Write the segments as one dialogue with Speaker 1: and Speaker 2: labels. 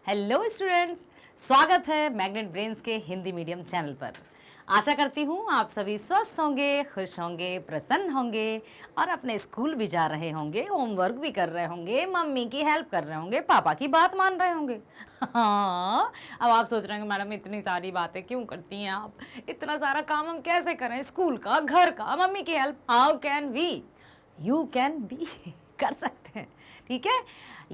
Speaker 1: Hello students, स्वागत है magnet brains के हिंदी मीडियम चैनल पर। आशा करती हूँ आप सभी स्वस्थ होंगे, खुश होंगे, प्रसन्न होंगे और अपने स्कूल भी जा रहे होंगे, होमवर्क भी कर रहे होंगे, मम्मी की हेल्प कर रहे होंगे, पापा की बात मान रहे होंगे। हाँ, अब आप सोच रहे होंगे मैडम इतनी सारी बातें क्यों करती हैं आप, इतना सारा काम हम कैसे करें, स्कूल का, घर का, मम्मी की help, how can we, you can be कर सकते हैं। ठीक है,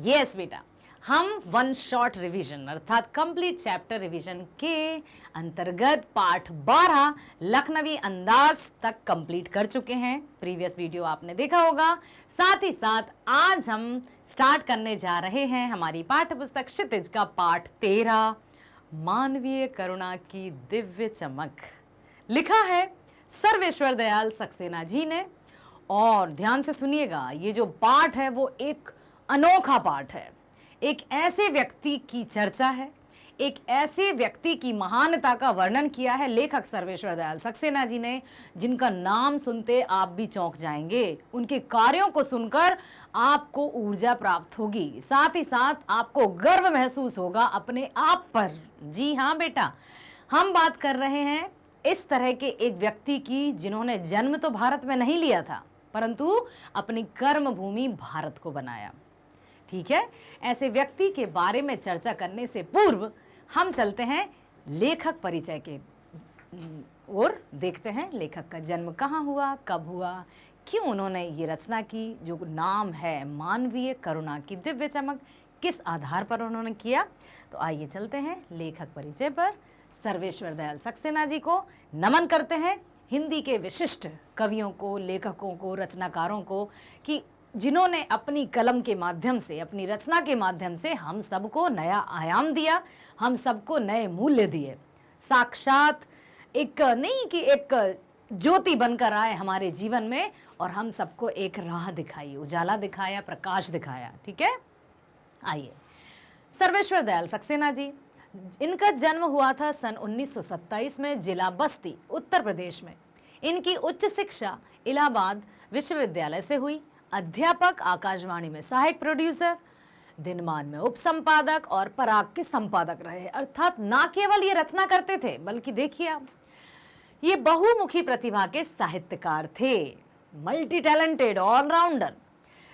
Speaker 1: यस बेटा, हम वन शॉट रिवीजन अर्थात कंप्लीट चैप्टर रिवीजन के अंतर्गत पाठ 12 लखनवी अंदाज तक कंप्लीट कर चुके हैं। प्रीवियस वीडियो आपने देखा होगा। साथ ही साथ आज हम स्टार्ट करने जा रहे हैं हमारी पाठ्य पुस्तक क्षितिज का पाठ 13 मानवीय करुणा की दिव्य चमक। लिखा है सर्वेश्वर दयाल सक्सेना जी ने। और ध्यान से सुनिएगा, ये जो पाठ है वो एक अनोखा पाठ है। एक ऐसे व्यक्ति की चर्चा है, एक ऐसे व्यक्ति की महानता का वर्णन किया है लेखक सर्वेश्वर दयाल सक्सेना जी ने, जिनका नाम सुनते आप भी चौंक जाएंगे। उनके कार्यों को सुनकर आपको ऊर्जा प्राप्त होगी, साथ ही साथ आपको गर्व महसूस होगा अपने आप पर। जी हाँ बेटा, हम बात कर रहे हैं इस तरह के एक व्यक्ति की जिन्होंने जन्म तो भारत में नहीं लिया था, परंतु अपनी कर्म भूमि भारत को बनाया। ठीक है, ऐसे व्यक्ति के बारे में चर्चा करने से पूर्व हम चलते हैं लेखक परिचय के और देखते हैं लेखक का जन्म कहाँ हुआ, कब हुआ, क्यों उन्होंने ये रचना की जो नाम है मानवीय करुणा की दिव्य चमक, किस आधार पर उन्होंने किया। तो आइए चलते हैं लेखक परिचय पर। सर्वेश्वर दयाल सक्सेना जी को नमन करते हैं, हिंदी के विशिष्ट कवियों को, लेखकों को, रचनाकारों को, कि जिन्होंने अपनी कलम के माध्यम से, अपनी रचना के माध्यम से हम सबको नया आयाम दिया, हम सबको नए मूल्य दिए। साक्षात एक नहीं कि एक ज्योति बनकर आए हमारे जीवन में और हम सबको एक राह दिखाई, उजाला दिखाया, प्रकाश दिखाया। ठीक है, आइए सर्वेश्वर दयाल सक्सेना जी, इनका जन्म हुआ था सन 1927 में जिला बस्ती, उत्तर प्रदेश में। इनकी उच्च शिक्षा इलाहाबाद विश्वविद्यालय से हुई। अध्यापक, आकाशवाणी में सहायक प्रोड्यूसर, दिनमान में उप संपादक और पराग के संपादक रहे। अर्थात ना केवल ये रचना करते थे, बल्कि देखिए आप, ये बहुमुखी प्रतिभा के साहित्यकार थे, मल्टी टैलेंटेड, ऑलराउंडर।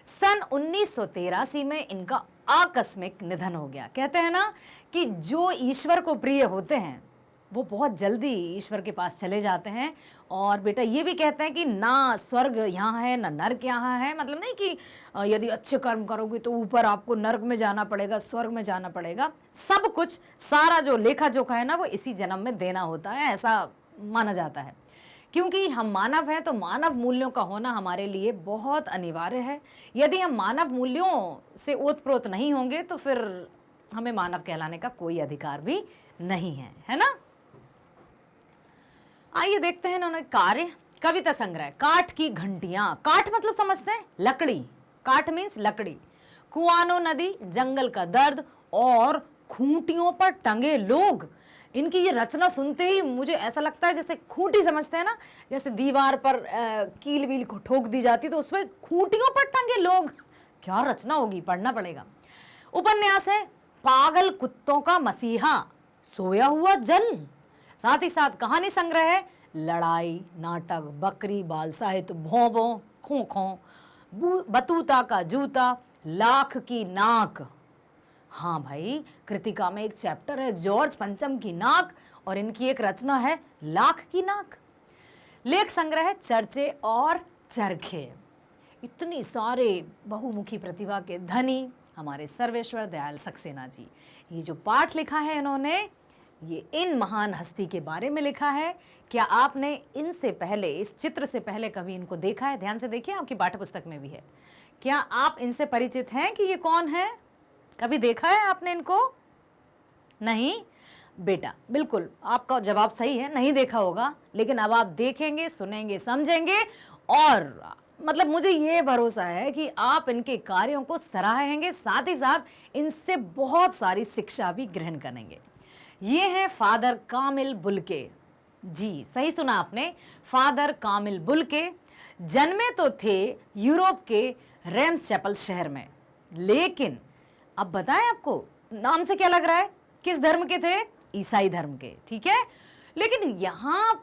Speaker 1: सन 1983 में इनका आकस्मिक निधन हो गया। कहते हैं ना कि जो ईश्वर को प्रिय होते हैं वो बहुत जल्दी ईश्वर के पास चले जाते हैं। और बेटा ये भी कहते हैं कि ना स्वर्ग यहाँ है ना नर्क यहाँ है, मतलब नहीं कि यदि अच्छे कर्म करोगे तो ऊपर आपको नर्क में जाना पड़ेगा, स्वर्ग में जाना पड़ेगा। सब कुछ, सारा जो लेखा जोखा है ना, वो इसी जन्म में देना होता है, ऐसा माना जाता है। क्योंकि हम मानव हैं तो मानव मूल्यों का होना हमारे लिए बहुत अनिवार्य है। यदि हम मानव मूल्यों से ओतप्रोत नहीं होंगे तो फिर हमें मानव कहलाने का कोई अधिकार भी नहीं है, है ना। आइए देखते हैं इन्होंने कार्य। कविता संग्रह काठ की घंटियां। काठ मतलब समझते हैं लकड़ी, काठ मीन्स लकड़ी। कुआनो नदी, जंगल का दर्द और खूंटियों पर टंगे लोग। इनकी ये रचना सुनते ही मुझे ऐसा लगता है जैसे खूंटी समझते हैं ना, जैसे दीवार पर कील वील को ठोक दी जाती तो उस पर खूंटियों पर टंगे लोग। क्या रचना होगी, पढ़ना पड़ेगा। उपन्यास है पागल कुत्तों का मसीहा, सोया हुआ जल। साथ ही साथ कहानी संग्रह है लड़ाई, नाटक, बकरी, बाल साहित्य, भोंबों, खोखों, बतूता का जूता, लाख की नाक। हाँ भाई, कृतिका में एक चैप्टर है जॉर्ज पंचम की नाक और इनकी एक रचना है लाख की नाक। लेख संग्रह है चर्चे और चरखे। इतनी सारे बहुमुखी प्रतिभा के धनी हमारे सर्वेश्वर दयाल सक्सेना जी। ये जो पाठ लिखा है इन्होंने, ये इन महान हस्ती के बारे में लिखा है। क्या आपने इनसे पहले, इस चित्र से पहले कभी इनको देखा है? ध्यान से देखिए, आपकी पाठ्य पुस्तक में भी है। क्या आप इनसे परिचित हैं कि ये कौन है? कभी देखा है आपने इनको? नहीं बेटा, बिल्कुल आपका जवाब सही है, नहीं देखा होगा। लेकिन अब आप देखेंगे, सुनेंगे, समझेंगे और मतलब मुझे ये भरोसा है कि आप इनके कार्यों को सराहेंगे, साथ ही साथ इनसे बहुत सारी शिक्षा भी ग्रहण करेंगे। ये है फादर कामिल बुल्के। जी सही सुना आपने, फादर कामिल बुल्के। जन्मे तो थे यूरोप के रेम्स चैपल शहर में, लेकिन अब बताएं आपको नाम से क्या लग रहा है, किस धर्म के थे, ईसाई धर्म के, ठीक है। लेकिन यहाँ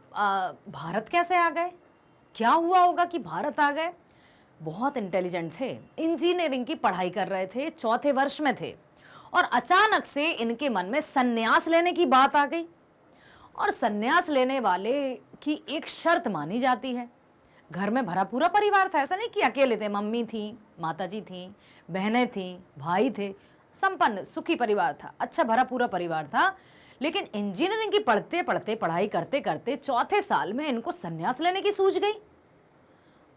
Speaker 1: भारत कैसे आ गए, क्या हुआ होगा कि भारत आ गए। बहुत इंटेलिजेंट थे, इंजीनियरिंग की पढ़ाई कर रहे थे, चौथे वर्ष में थे, और अचानक से इनके मन में सन्यास लेने की बात आ गई। और सन्यास लेने वाले की एक शर्त मानी जाती है, घर में भरा पूरा परिवार था, ऐसा नहीं कि अकेले थे, मम्मी थी, माताजी थी, बहनें थी, भाई थे, संपन्न सुखी परिवार था, अच्छा भरा पूरा परिवार था। लेकिन इंजीनियरिंग की पढ़ते पढ़ते, पढ़ाई करते करते चौथे साल में इनको सन्यास लेने की सूझ गई।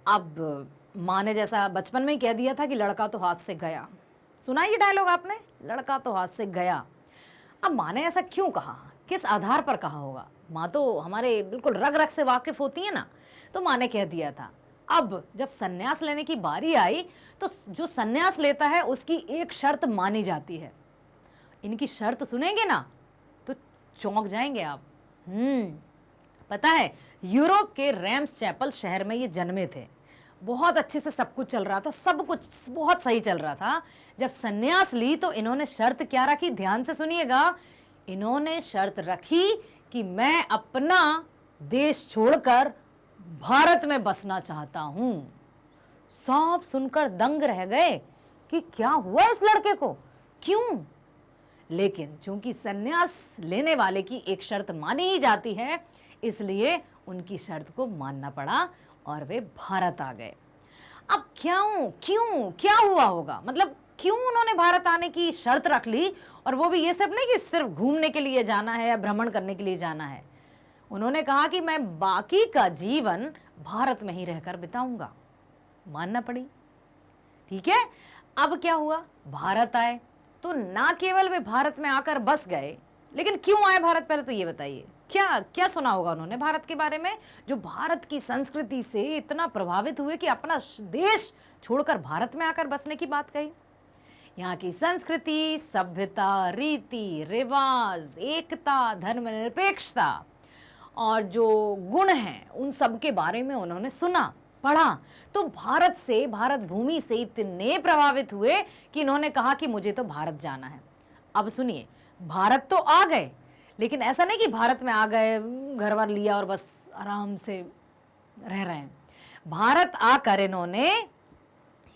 Speaker 1: अब माँ ने जैसा बचपन में ही कह दिया था कि लड़का तो हाथ से गया, सुना ये डायलॉग आपने, लड़का तो हाथ से गया। अब माँ ने ऐसा क्यों कहा, किस आधार पर कहा होगा, माँ तो हमारे बिल्कुल रग रग से वाकिफ होती है ना, तो माँ ने कह दिया था। अब जब सन्यास लेने की बारी आई तो जो सन्यास लेता है उसकी एक शर्त मानी जाती है। इनकी शर्त सुनेंगे ना तो चौंक जाएंगे आप। पता है, यूरोप के रैम्स चैपल शहर में ये जन्मे थे, बहुत अच्छे से सब कुछ चल रहा था, सब कुछ बहुत सही चल रहा था। जब सन्यास ली तो इन्होंने शर्त क्या रखी, ध्यान से सुनिएगा। इन्होंने शर्त रखी कि मैं अपना देश छोड़कर भारत में बसना चाहता हूं। सब सुनकर दंग रह गए कि क्या हुआ इस लड़के को, क्यों। लेकिन चूंकि सन्यास लेने वाले की एक शर्त मानी ही जाती है, इसलिए उनकी शर्त को मानना पड़ा और वे भारत आ गए। अब क्यों क्या हुआ होगा, मतलब क्यों उन्होंने भारत आने की शर्त रख ली, और वो भी ये सब नहीं कि सिर्फ घूमने के लिए जाना है या भ्रमण करने के लिए जाना है। उन्होंने कहा कि मैं बाकी का जीवन भारत में ही रहकर बिताऊंगा, मानना पड़ी, ठीक है। अब क्या हुआ, भारत आए तो ना केवल वे भारत में आकर बस गए, लेकिन क्यों आए भारत, पहले तो ये बताइए, क्या क्या सुना होगा उन्होंने भारत के बारे में, जो भारत की संस्कृति से इतना प्रभावित हुए कि अपना देश छोड़कर भारत में आकर बसने की बात कही। यहाँ की संस्कृति, सभ्यता, रीति रिवाज, एकता, धर्मनिरपेक्षता और जो गुण हैं उन सब के बारे में उन्होंने सुना, पढ़ा, तो भारत से, भारत भूमि से इतने प्रभावित हुए कि इन्होंने कहा कि मुझे तो भारत जाना है। अब सुनिए, भारत तो आ गए, लेकिन ऐसा नहीं कि भारत में आ गए, घर वर लिया और बस आराम से रह रहे हैं। भारत आकर इन्होंने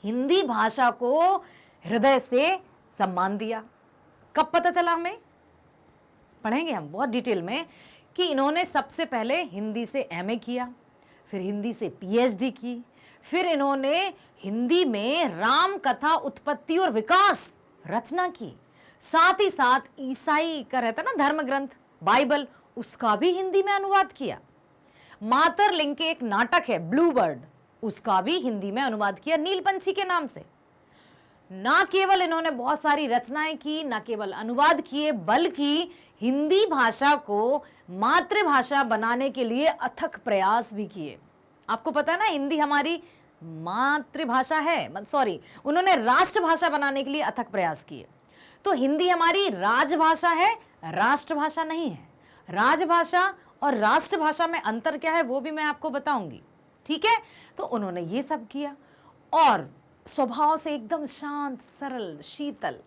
Speaker 1: हिंदी भाषा को हृदय से सम्मान दिया। कब पता चला हमें, पढ़ेंगे हम बहुत डिटेल में, कि इन्होंने सबसे पहले हिंदी से एमए किया, फिर हिंदी से पीएचडी की, फिर इन्होंने हिंदी में राम कथा उत्पत्ति और विकास रचना की, साथ ही साथ ईसाई का रहता ना धर्म ग्रंथ बाइबल, उसका भी हिंदी में अनुवाद किया। मातरलिंग के एक नाटक है ब्लू बर्ड, उसका भी हिंदी में अनुवाद किया नीलपंछी के नाम से। ना केवल इन्होंने बहुत सारी रचनाएं की, ना केवल अनुवाद किए, बल्कि हिंदी भाषा को मातृभाषा बनाने के लिए अथक प्रयास भी किए। आपको पता है ना, हिंदी हमारी मातृभाषा है, सॉरी, उन्होंने राष्ट्रभाषा बनाने के लिए अथक प्रयास किए। तो हिंदी हमारी राजभाषा है, राष्ट्रभाषा नहीं है। राजभाषा और राष्ट्रभाषा में अंतर क्या है वो भी मैं आपको बताऊंगी, ठीक है। तो उन्होंने ये सब किया, और स्वभाव से एकदम शांत, सरल, शीतल,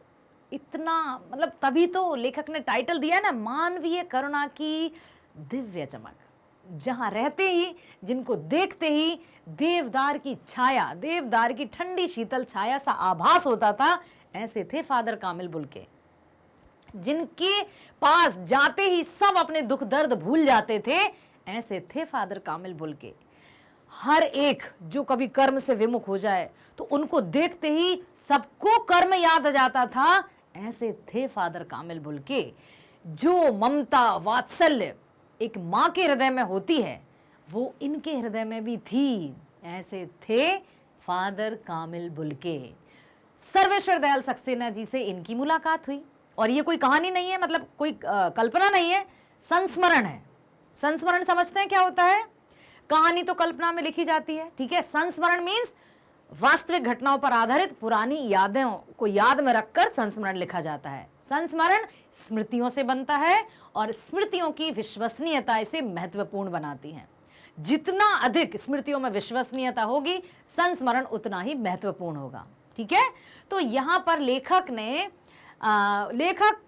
Speaker 1: इतना, मतलब तभी तो लेखक ने टाइटल दिया ना, मानवीय करुणा की दिव्य चमक। जहां रहते ही, जिनको देखते ही देवदार की छाया, देवदार की ठंडी शीतल छाया सा आभास होता था, ऐसे थे फादर कामिल बुल्के। जिनके पास जाते ही सब अपने दुख दर्द भूल जाते थे, ऐसे थे फादर कामिल बुल्के। हर एक जो कभी कर्म से विमुख हो जाए तो उनको देखते ही सबको कर्म याद आ जाता था, ऐसे थे फादर कामिल बुल्के। जो ममता, वात्सल्य एक माँ के हृदय में होती है, वो इनके हृदय में भी थी, ऐसे थे father Camille Bulcke. Sarveshwar Dayal Saxena ji से इनकी मुलाकात हुई, और ये कोई कहानी नहीं है, मतलब कोई कल्पना नहीं है, संस्मरण है। संस्मरण समझते हैं क्या होता है, कहानी तो कल्पना में लिखी जाती है, ठीक है। संस्मरण मीन्स वास्तविक घटनाओं पर आधारित पुरानी यादों को याद में रखकर संस्मरण लिखा जाता है। संस्मरण स्मृतियों से बनता है, और स्मृतियों की विश्वसनीयता इसे महत्वपूर्ण बनाती है। जितना अधिक स्मृतियों में विश्वसनीयता होगी, संस्मरण उतना ही महत्वपूर्ण होगा, ठीक है। तो यहाँ पर लेखक ने लेखक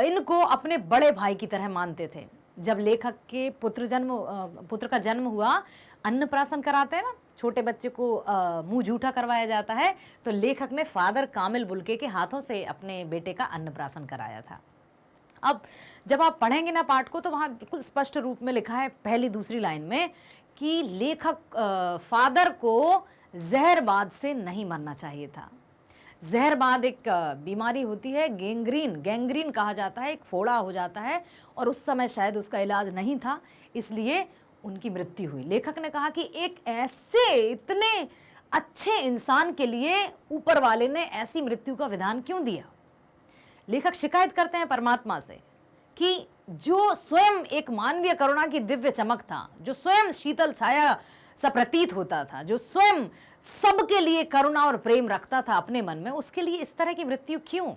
Speaker 1: इनको अपने बड़े भाई की तरह मानते थे। जब लेखक के पुत्र का जन्म हुआ, अन्नप्राशन कराते हैं ना, छोटे बच्चे को मुंह जूठा करवाया जाता है, तो लेखक ने फादर कामिल बुल्के के हाथों से अपने बेटे का अन्नप्राशन कराया था। अब जब आप पढ़ेंगे ना पाठ को, तो वहाँ बिल्कुल स्पष्ट रूप में लिखा है पहली दूसरी लाइन में कि लेखक फादर को जहरबाद से नहीं मरना चाहिए था। जहरबाद एक बीमारी होती है, गैंग्रीन कहा जाता है, एक फोड़ा हो जाता है, और उस समय शायद उसका इलाज नहीं था, इसलिए उनकी मृत्यु हुई। लेखक ने कहा कि एक ऐसे इतने अच्छे इंसान के लिए ऊपर वाले ने ऐसी मृत्यु का विधान क्यों दिया। लेखक शिकायत करते हैं परमात्मा से कि जो स्वयं एक मानवीय करुणा की दिव्य चमक था, जो स्वयं शीतल छाया सा प्रतीत होता था, जो स्वयं सबके लिए करुणा और प्रेम रखता था अपने मन में, उसके लिए इस तरह की मृत्यु क्यों।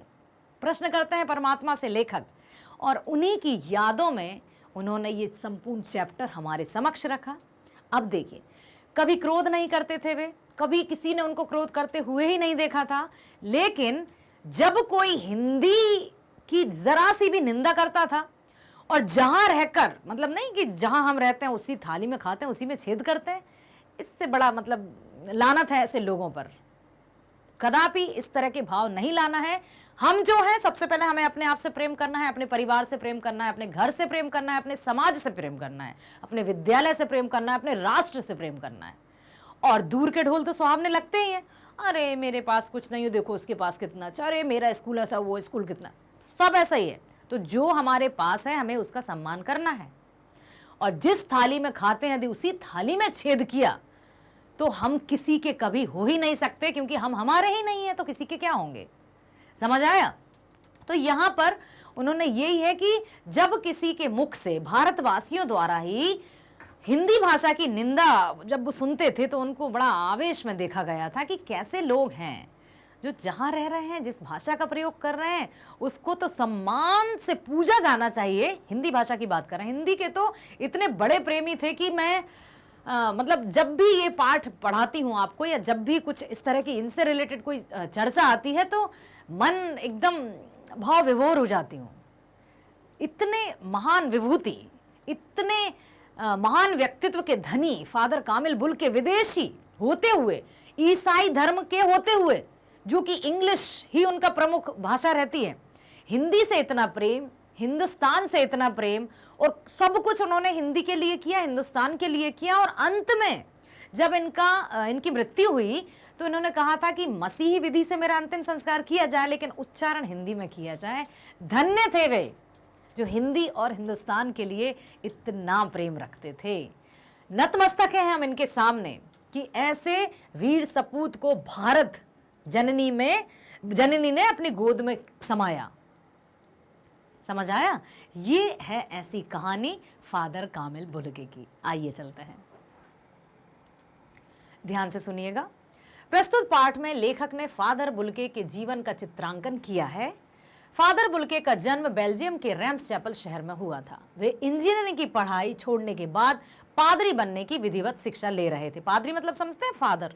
Speaker 1: प्रश्न करते हैं परमात्मा से लेखक, और उन्हीं की यादों में उन्होंने ये संपूर्ण चैप्टर हमारे समक्ष रखा। अब देखिए, कभी क्रोध नहीं करते थे वे, कभी किसी ने उनको क्रोध करते हुए ही नहीं देखा था, लेकिन जब कोई हिंदी की जरा सी भी निंदा करता था, और जहां रहकर, मतलब नहीं कि जहां हम रहते हैं उसी थाली में खाते हैं, उसी में छेद करते हैं, इससे बड़ा मतलब लानत है ऐसे लोगों पर। कदापि इस तरह के भाव नहीं लाना है। हम जो हैं, सबसे पहले हमें अपने आप से प्रेम करना है, अपने परिवार से प्रेम करना है, अपने घर से प्रेम करना है, अपने समाज से प्रेम करना है, अपने विद्यालय से प्रेम करना है, अपने राष्ट्र से प्रेम करना है। और दूर के ढोल तो सुहावने लगते ही हैं। अरे मेरे पास कुछ नहीं हो, देखो उसके पास कितना अच्छा, अरे मेरा स्कूल ऐसा, वो स्कूल कितना, सब ऐसा ही है। तो जो हमारे पास है हमें उसका सम्मान करना है। और जिस थाली में खाते हैं, यदि उसी थाली में छेद किया तो हम किसी के कभी हो ही नहीं सकते, क्योंकि हम हमारे ही नहीं है, तो किसी के क्या होंगे। समझ आया। तो यहां पर उन्होंने यही है कि जब किसी के मुख से भारतवासियों द्वारा ही हिंदी भाषा की निंदा जब वो सुनते थे, तो उनको बड़ा आवेश में देखा गया था कि कैसे लोग हैं जो जहां रह रहे हैं, जिस भाषा का प्रयोग कर रहे हैं, उसको तो सम्मान से पूजा जाना चाहिए। हिंदी भाषा की बात कर रहे हैं। हिंदी के तो इतने बड़े प्रेमी थे कि मैं मतलब जब भी ये पाठ पढ़ाती हूँ आपको, या जब भी कुछ इस तरह की इनसे रिलेटेड कोई चर्चा आती है, तो मन एकदम भाव विभोर हो जाती हूँ। इतने महान विभूति, इतने महान व्यक्तित्व के धनी फादर कामिल बुल्के, विदेशी होते हुए, ईसाई धर्म के होते हुए, जो कि इंग्लिश ही उनका प्रमुख भाषा रहती है, हिंदी से इतना प्रेम, हिंदुस्तान से इतना प्रेम, और सब कुछ उन्होंने हिंदी के लिए किया, हिंदुस्तान के लिए किया। और अंत में जब इनकी मृत्यु हुई, तो इन्होंने कहा था कि मसीही विधि से मेरा अंतिम संस्कार किया जाए, लेकिन उच्चारण हिंदी में किया जाए। धन्य थे वे जो हिंदी और हिंदुस्तान के लिए इतना प्रेम रखते थे। नतमस्तक हैं हम इनके सामने कि ऐसे वीर सपूत को भारत जननी ने अपनी गोद में समाया। समझ आया। ये है ऐसी कहानी फादर कामिल बुल्के की। आइए चलते हैं, ध्यान से सुनिएगा। प्रस्तुत पाठ में लेखक ने फादर बुल्के के जीवन का चित्रांकन किया है। फादर बुल्के का जन्म बेल्जियम के रैम्स चैपल शहर में हुआ था। वे इंजीनियरिंग की पढ़ाई छोड़ने के बाद पादरी बनने की विधिवत शिक्षा ले रहे थे। पादरी मतलब समझते हैं, फादर।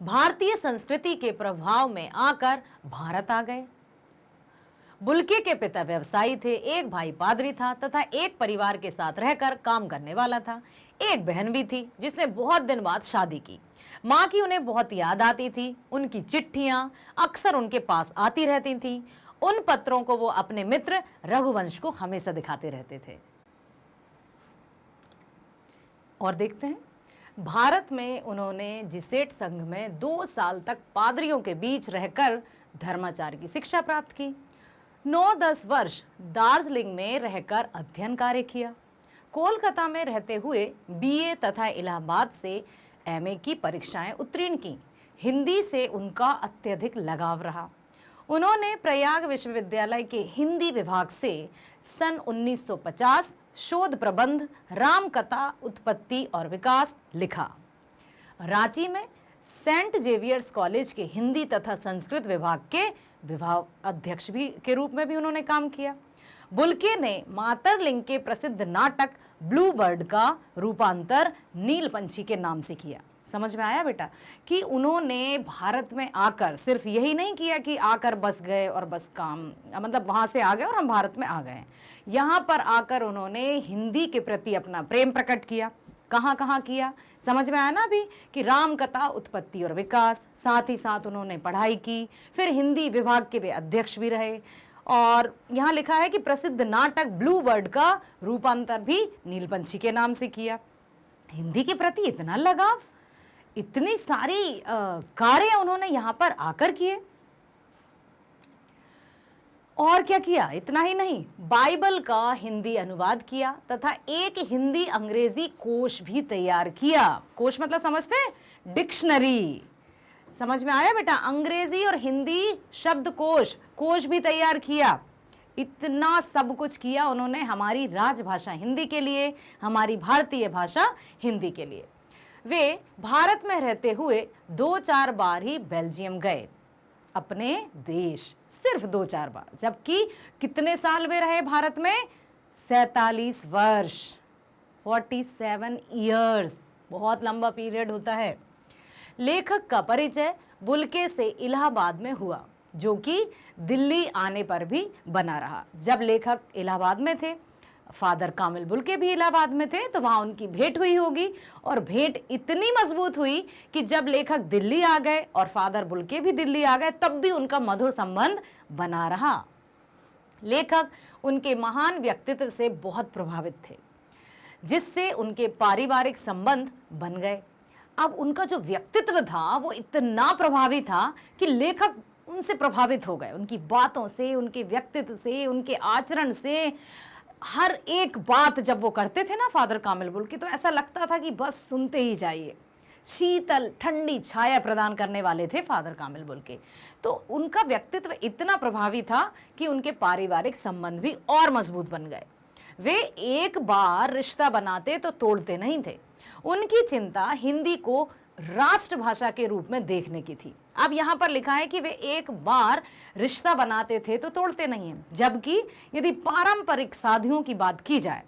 Speaker 1: भारतीय संस्कृति के प्रभाव में आकर भारत आ गए। बुल्के के पिता व्यवसायी थे, एक भाई पादरी था तथा एक परिवार के साथ रहकर काम करने वाला था। एक बहन भी थी जिसने बहुत दिन बाद शादी की। माँ की उन्हें बहुत याद आती थी। उनकी चिट्ठियां अक्सर उनके पास आती रहती थीं। उन पत्रों को वो अपने मित्र रघुवंश को हमेशा दिखाते रहते थे। और देखते हैं, भारत में उन्होंने जिसेट संघ में 2 साल तक पादरियों के बीच रहकर धर्माचार्य की शिक्षा प्राप्त की। 9-10 वर्ष दार्जिलिंग में रहकर अध्ययन कार्य किया। कोलकाता में रहते हुए बीए तथा इलाहाबाद से एमए की परीक्षाएं उत्तीर्ण की। हिंदी से उनका अत्यधिक लगाव रहा। उन्होंने प्रयाग विश्वविद्यालय के हिंदी विभाग से सन 1950 शोध प्रबंध रामकथा उत्पत्ति और विकास लिखा। रांची में सेंट जेवियर्स कॉलेज के हिंदी तथा संस्कृत विभाग के विभाग अध्यक्ष भी के रूप में भी उन्होंने काम किया। बुल्के ने मातरलिंग के प्रसिद्ध नाटक ब्लू बर्ड का रूपांतर नील पंछी के नाम से किया। समझ में आया बेटा? कि उन्होंने भारत में आकर सिर्फ यही नहीं किया कि आकर बस गए और बस काम, मतलब वहाँ से आ गए और हम भारत में आ गए। यहाँ पर आकर उन्होंने हिंदी के प्रति अपना प्रेम प्रकट किया। कहाँ कहाँ किया, समझ में आया ना अभी? कि राम कथा उत्पत्ति और विकास, साथ ही साथ उन्होंने पढ़ाई की, फिर हिंदी विभाग के वे अध्यक्ष भी रहे। और यहाँ लिखा है कि प्रसिद्ध नाटक ब्लू बर्ड का रूपांतर भी नीलपंछी के नाम से किया। हिंदी के प्रति इतना लगाव, इतनी सारी कार्य उन्होंने यहाँ पर आकर किए। और क्या किया? इतना ही नहीं, बाइबल का हिंदी अनुवाद किया तथा एक हिंदी अंग्रेजी कोश भी तैयार किया। कोश मतलब समझते हैं? डिक्शनरी। समझ में आया बेटा? अंग्रेजी और हिंदी शब्दकोश, कोश भी तैयार किया। इतना सब कुछ किया उन्होंने हमारी राजभाषा हिंदी के लिए, हमारी भारतीय भाषा हिंदी के लिए। वे भारत में रहते हुए 2-4 बार ही बेल्जियम गए अपने देश, सिर्फ 2-4 बार, जबकि कितने साल वे रहे भारत में? 47 वर्ष, 47 ईयर्स, बहुत लंबा पीरियड होता है। लेखक का परिचय बुल्के से इलाहाबाद में हुआ, जो कि दिल्ली आने पर भी बना रहा। जब लेखक इलाहाबाद में थे, फादर कामिल बुल्के भी इलाहाबाद में थे, तो वहाँ उनकी भेंट हुई होगी, और भेंट इतनी मजबूत हुई कि जब लेखक दिल्ली आ गए और फादर बुल्के भी दिल्ली आ गए, तब भी उनका मधुर संबंध बना रहा। लेखक उनके महान व्यक्तित्व से बहुत प्रभावित थे, जिससे उनके पारिवारिक संबंध बन गए। अब उनका जो व्यक्तित्व था वो इतना प्रभावी था कि लेखक उनसे प्रभावित हो गए, उनकी बातों से, उनके व्यक्तित्व से, उनके आचरण से। हर एक बात जब वो करते थे ना फादर कामिल बुल्के, तो ऐसा लगता था कि बस सुनते ही जाइए। शीतल ठंडी छाया प्रदान करने वाले थे फादर कामिल बुल्के। तो उनका व्यक्तित्व इतना प्रभावी था कि उनके पारिवारिक संबंध भी और मजबूत बन गए। वे एक बार रिश्ता बनाते तो तोड़ते नहीं थे। उनकी चिंता हिंदी को राष्ट्रभाषा के रूप में देखने की थी। अब यहाँ पर लिखा है कि वे एक बार रिश्ता बनाते थे तो तोड़ते नहीं हैं, जबकि यदि पारंपरिक साधुओं की बात की जाए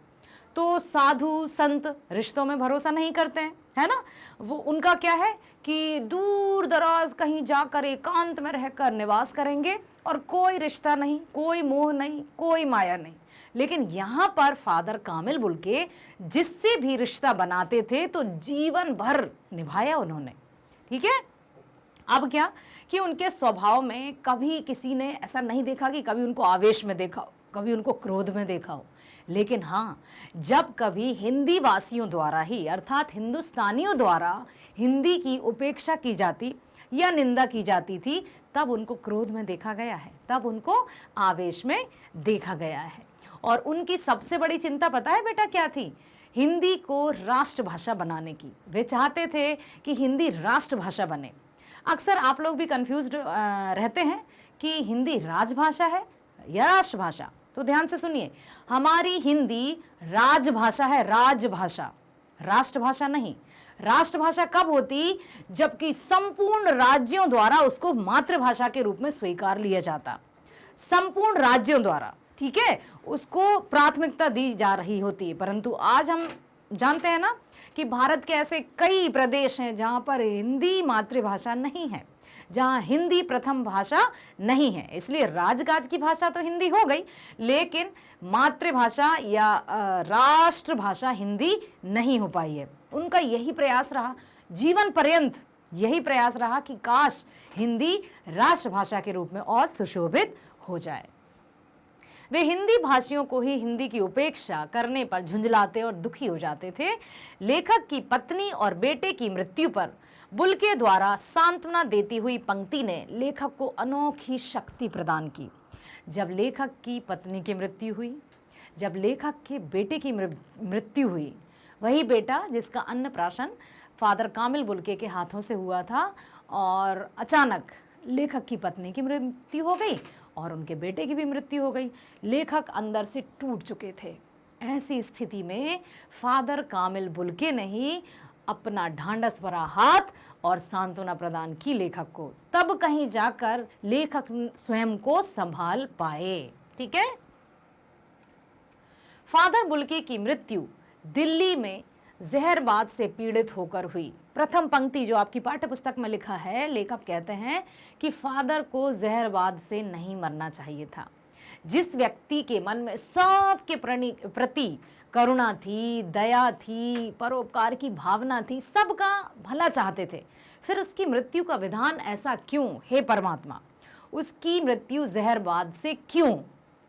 Speaker 1: तो साधु संत रिश्तों में भरोसा नहीं करते हैं, है ना? वो उनका क्या है कि दूर दराज कहीं जाकर एकांत में रहकर निवास करेंगे और कोई रिश्ता नहीं, कोई मोह नहीं, कोई माया नहीं। लेकिन यहाँ पर फादर कामिल बुल्के जिससे भी रिश्ता बनाते थे तो जीवन भर निभाया उन्होंने। ठीक है? अब क्या कि उनके स्वभाव में कभी किसी ने ऐसा नहीं देखा कि कभी उनको आवेश में देखा हो, कभी उनको क्रोध में देखा हो। लेकिन हाँ, जब कभी हिंदी वासियों द्वारा ही, अर्थात हिंदुस्तानियों द्वारा हिंदी की उपेक्षा की जाती या निंदा की जाती थी, तब उनको क्रोध में देखा गया है, तब उनको आवेश में देखा गया है। और उनकी सबसे बड़ी चिंता पता है बेटा क्या थी? हिंदी को राष्ट्रभाषा बनाने की। वे चाहते थे कि हिंदी राष्ट्रभाषा बने। अक्सर आप लोग भी कंफ्यूज्ड रहते हैं कि हिंदी राजभाषा है या राष्ट्रभाषा। तो ध्यान से सुनिए, हमारी हिंदी राजभाषा है, राजभाषा, राष्ट्रभाषा नहीं। राष्ट्रभाषा कब होती? जबकि संपूर्ण राज्यों द्वारा उसको मातृभाषा के रूप में स्वीकार लिया जाता, संपूर्ण राज्यों द्वारा। ठीक है, उसको प्राथमिकता दी जा रही होती है। परंतु आज हम जानते हैं ना कि भारत के ऐसे कई प्रदेश हैं जहाँ पर हिंदी मातृभाषा नहीं है, जहाँ हिंदी प्रथम भाषा नहीं है। इसलिए राजकाज की भाषा तो हिंदी हो गई, लेकिन मातृभाषा या राष्ट्रभाषा हिंदी नहीं हो पाई है। उनका यही प्रयास रहा, जीवन पर्यंत यही प्रयास रहा कि काश हिंदी राष्ट्रभाषा के रूप में और सुशोभित हो जाए। वे हिंदी भाषियों को ही हिंदी की उपेक्षा करने पर झुंझलाते और दुखी हो जाते थे। लेखक की पत्नी और बेटे की मृत्यु पर बुल्के द्वारा सांत्वना देती हुई पंक्ति ने लेखक को अनोखी शक्ति प्रदान की। जब लेखक की पत्नी की मृत्यु हुई, जब लेखक के बेटे की मृत्यु हुई, वही बेटा जिसका अन्नप्राशन फादर कामिल बुल्के के हाथों से हुआ था, और अचानक लेखक की पत्नी की मृत्यु हो गई और उनके बेटे की भी मृत्यु हो गई। लेखक अंदर से टूट चुके थे। ऐसी स्थिति में फादर कामिल बुल्के ने ही अपना ढांढस भरा हाथ और सांत्वना प्रदान की लेखक को, तब कहीं जाकर लेखक स्वयं को संभाल पाए। ठीक है? फादर बुल्के की मृत्यु दिल्ली में जहरबाद से पीड़ित होकर हुई। प्रथम पंक्ति जो आपकी पाठ्य पुस्तक में लिखा है, लेखक कहते हैं कि फादर को जहरबाद से नहीं मरना चाहिए था। जिस व्यक्ति के मन में सबके प्रति करुणा थी, दया थी, परोपकार की भावना थी, सबका भला चाहते थे, फिर उसकी मृत्यु का विधान ऐसा क्यों? हे परमात्मा, उसकी मृत्यु जहरबाद से क्यों?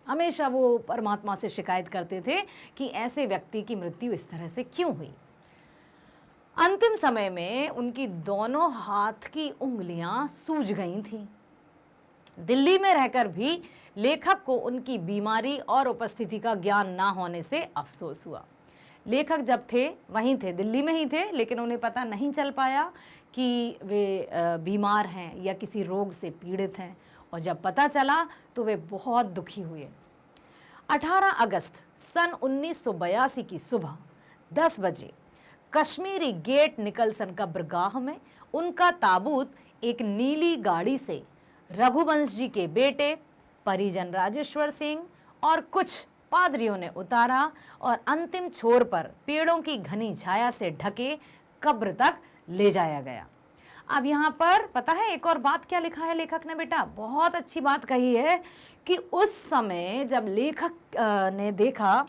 Speaker 1: हमेशा वो परमात्मा से शिकायत करते थे कि ऐसे व्यक्ति की मृत्यु इस तरह से क्यों हुई। अंतिम समय में उनकी दोनों हाथ की उंगलियां सूज गई थीं। दिल्ली में रहकर भी लेखक को उनकी बीमारी और उपस्थिति का ज्ञान ना होने से अफसोस हुआ। लेखक जब थे वहीं थे, दिल्ली में ही थे, लेकिन उन्हें पता नहीं चल पाया कि वे बीमार हैं या किसी रोग से पीड़ित हैं, और जब पता चला तो वे बहुत दुखी हुए। 18 अगस्त सन 1982 की सुबह 10 बजे कश्मीरी गेट निकलसन कब्रगाह में उनका ताबूत एक नीली गाड़ी से रघुवंश जी के बेटे परिजन राजेश्वर सिंह और कुछ पादरियों ने उतारा और अंतिम छोर पर पेड़ों की घनी छाया से ढके कब्र तक ले जाया गया। अब यहाँ पर पता है एक और बात क्या लिखा है लेखक ने बेटा? बहुत अच्छी बात कही है कि उस समय जब लेखक ने देखा